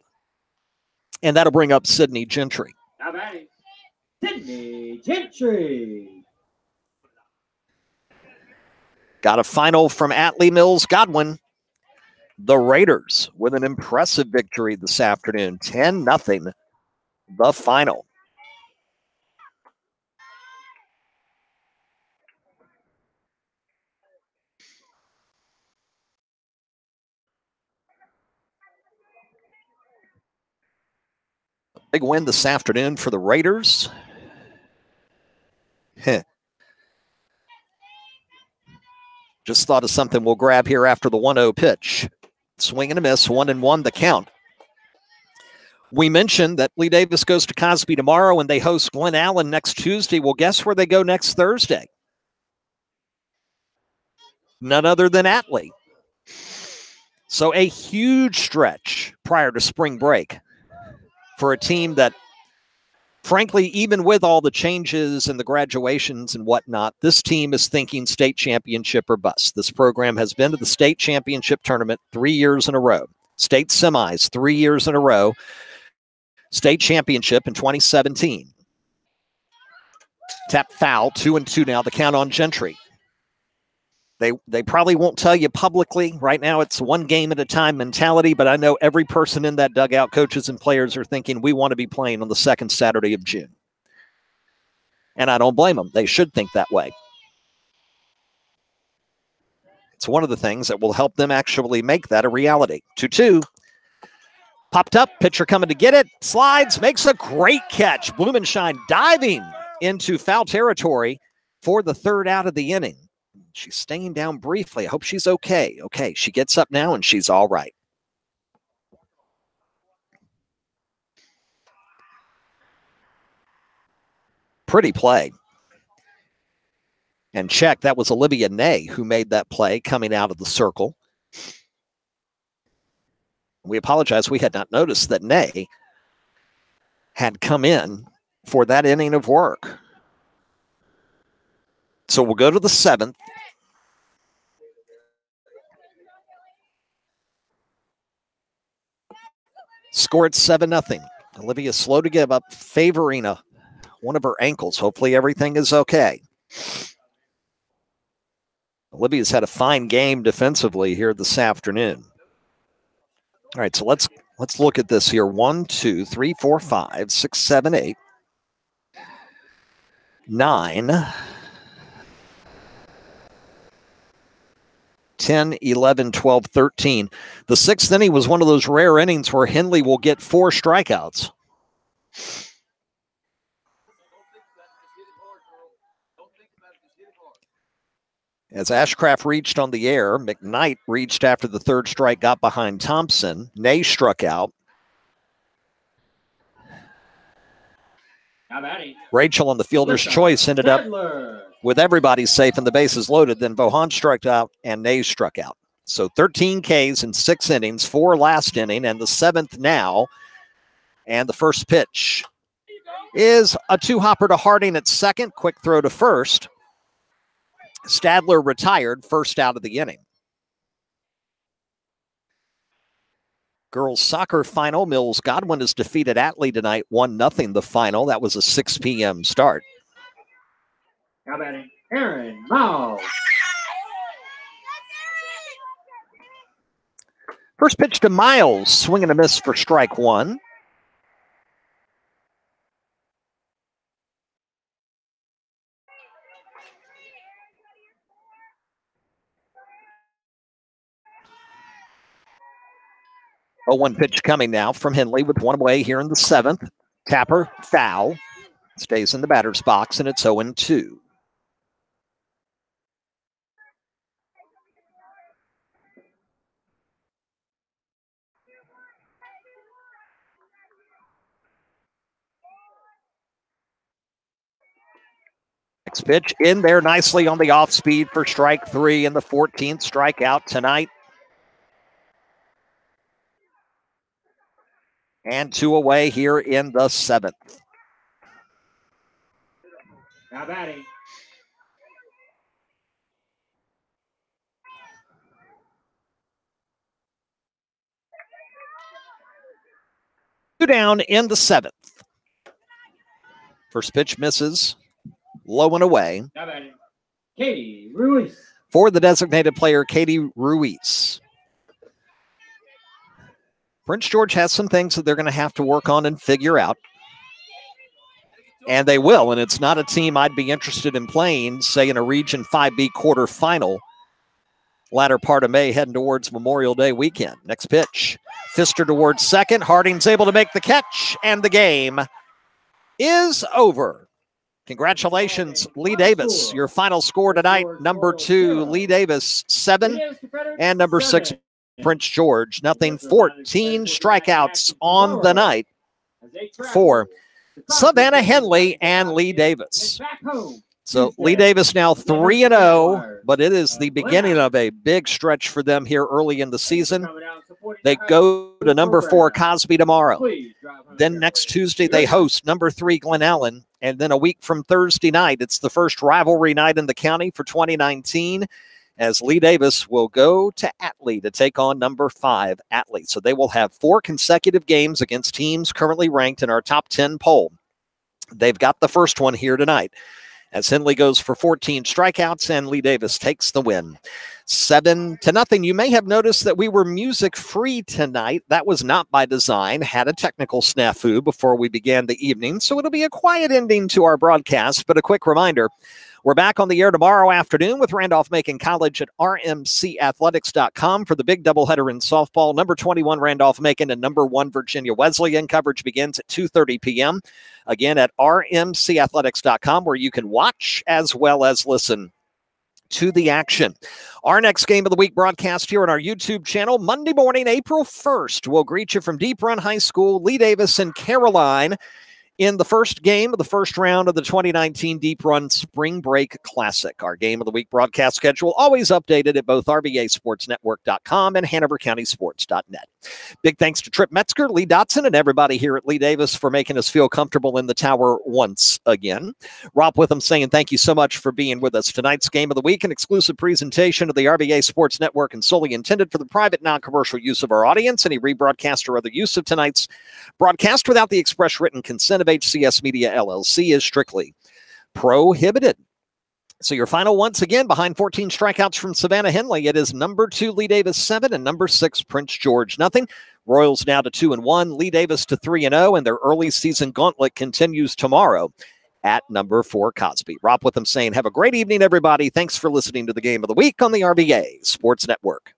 And that'll bring up Sydney Gentry. Now batting, Sydney Gentry. Got a final from Atlee Mills Godwin. The Raiders with an impressive victory this afternoon. 10-0, the final. Big win this afternoon for the Raiders. Just thought of something we'll grab here after the 1-0 pitch. Swing and a miss, 1-1 the count. We mentioned that Lee-Davis goes to Cosby tomorrow and they host Glen Allen next Tuesday. Well, guess where they go next Thursday? None other than Atlee. So a huge stretch prior to spring break for a team that, frankly, even with all the changes and the graduations and whatnot, this team is thinking state championship or bust. This program has been to the state championship tournament 3 years in a row. State semis 3 years in a row. State championship in 2017. Tap foul, 2-2 now. The count on Gentry. They probably won't tell you publicly. Right now it's one game at a time mentality, but I know every person in that dugout, coaches and players, are thinking we want to be playing on the second Saturday of June. And I don't blame them. They should think that way. It's one of the things that will help them actually make that a reality. 2-2. Popped up, pitcher coming to get it, slides, makes a great catch. Blumenshine diving into foul territory for the third out of the inning. She's staying down briefly. I hope she's okay. Okay, she gets up now and she's all right. Pretty play. And check, that was Olivia Ney who made that play coming out of the circle. We apologize. We had not noticed that Ney had come in for that inning of work. So we'll go to the 7th. Scored 7-0. Olivia slow to give up, favoring one of her ankles. Hopefully everything is okay. Olivia's had a fine game defensively here this afternoon. All right, so let's look at this here. 1, 2, 3, 4, 5, 6, 7, 8, 9, 10, 11, 12, 13. The sixth inning was one of those rare innings where Henley will get 4 strikeouts. As Ashcraft reached on the air, McKnight reached after the third strike, got behind Thompson. Ney struck out. Rachel on the fielder's choice ended up with everybody safe and the bases loaded. Then Vohan struck out and Ney struck out. So 13 Ks in 6 innings, 4 last inning, and the 7th now. And the first pitch is a 2-hopper to Harding at second. Quick throw to first. Stadler retired, first out of the inning. Girls soccer final. Mills Godwin is defeated Atlee tonight, 1-0 the final. That was a 6 p.m. start. How about it? Aaron Miles. First pitch to Miles, swing and a miss for strike 1. A 1 pitch coming now from Henley with 1 away here in the 7th. Tapper, foul. Stays in the batter's box, and it's 0-2. Next pitch in there nicely on the off speed for strike 3 and the 14th strikeout tonight. And 2 away here in the 7th. Now batting. Two down in the 7th. First pitch misses. Low and away. Now batting. Katie Ruiz. For the designated player, Katie Ruiz. Prince George has some things that they're going to have to work on and figure out. And they will, and it's not a team I'd be interested in playing, say, in a Region 5B quarterfinal. Latter part of May, heading towards Memorial Day weekend. Next pitch. Pfister towards second. Harding's able to make the catch, and the game is over. Congratulations, Lee-Davis. Your final score tonight, number 2, Lee-Davis, 7, and number 6, Prince George, 0. 14 strikeouts on the night for Savannah Henley and Lee-Davis. So Lee-Davis now 3-0, but it is the beginning of a big stretch for them here early in the season. They go to number 4 Cosby tomorrow. Then next Tuesday they host number 3 Glen Ellen. And then a week from Thursday night, it's the first rivalry night in the county for 2019, as Lee-Davis will go to Atlee to take on number 5 Atlee. So they will have 4 consecutive games against teams currently ranked in our top 10 poll. They've got the first one here tonight, as Henley goes for 14 strikeouts and Lee-Davis takes the win. 7-0. You may have noticed that we were music-free tonight. That was not by design. Had a technical snafu before we began the evening, so it'll be a quiet ending to our broadcast. But a quick reminder, we're back on the air tomorrow afternoon with Randolph-Macon College at rmcathletics.com for the big doubleheader in softball. Number 21 Randolph-Macon and number 1 Virginia Wesleyan. Coverage begins at 2:30 p.m. Again at rmcathletics.com, where you can watch as well as listen to the action. Our next game of the week broadcast here on our YouTube channel, Monday morning, April 1st. We'll greet you from Deep Run High School, Lee-Davis and Caroline, in the first game of the first round of the 2019 Deep Run Spring Break Classic. Our Game of the Week broadcast schedule always updated at both RBASportsNetwork.com and HanoverCountySports.net. Big thanks to Trip Metzger, Lee Dotson, and everybody here at Lee-Davis for making us feel comfortable in the tower once again. Rob Witham saying thank you so much for being with us. Tonight's Game of the Week, an exclusive presentation of the RBA Sports Network and solely intended for the private, non-commercial use of our audience. Any rebroadcast or other use of tonight's broadcast without the express written consent of HCS Media LLC is strictly prohibited. So your final, once again, behind 14 strikeouts from Savannah Henley, it is number 2 Lee-Davis 7 and number 6 Prince George nothing. Royals now to 2-1, Lee-Davis to 3-0, and their early season gauntlet continues tomorrow at number 4 Cosby. Rob with them saying, have a great evening, everybody. Thanks for listening to the Game of the Week on the RVA Sports Network.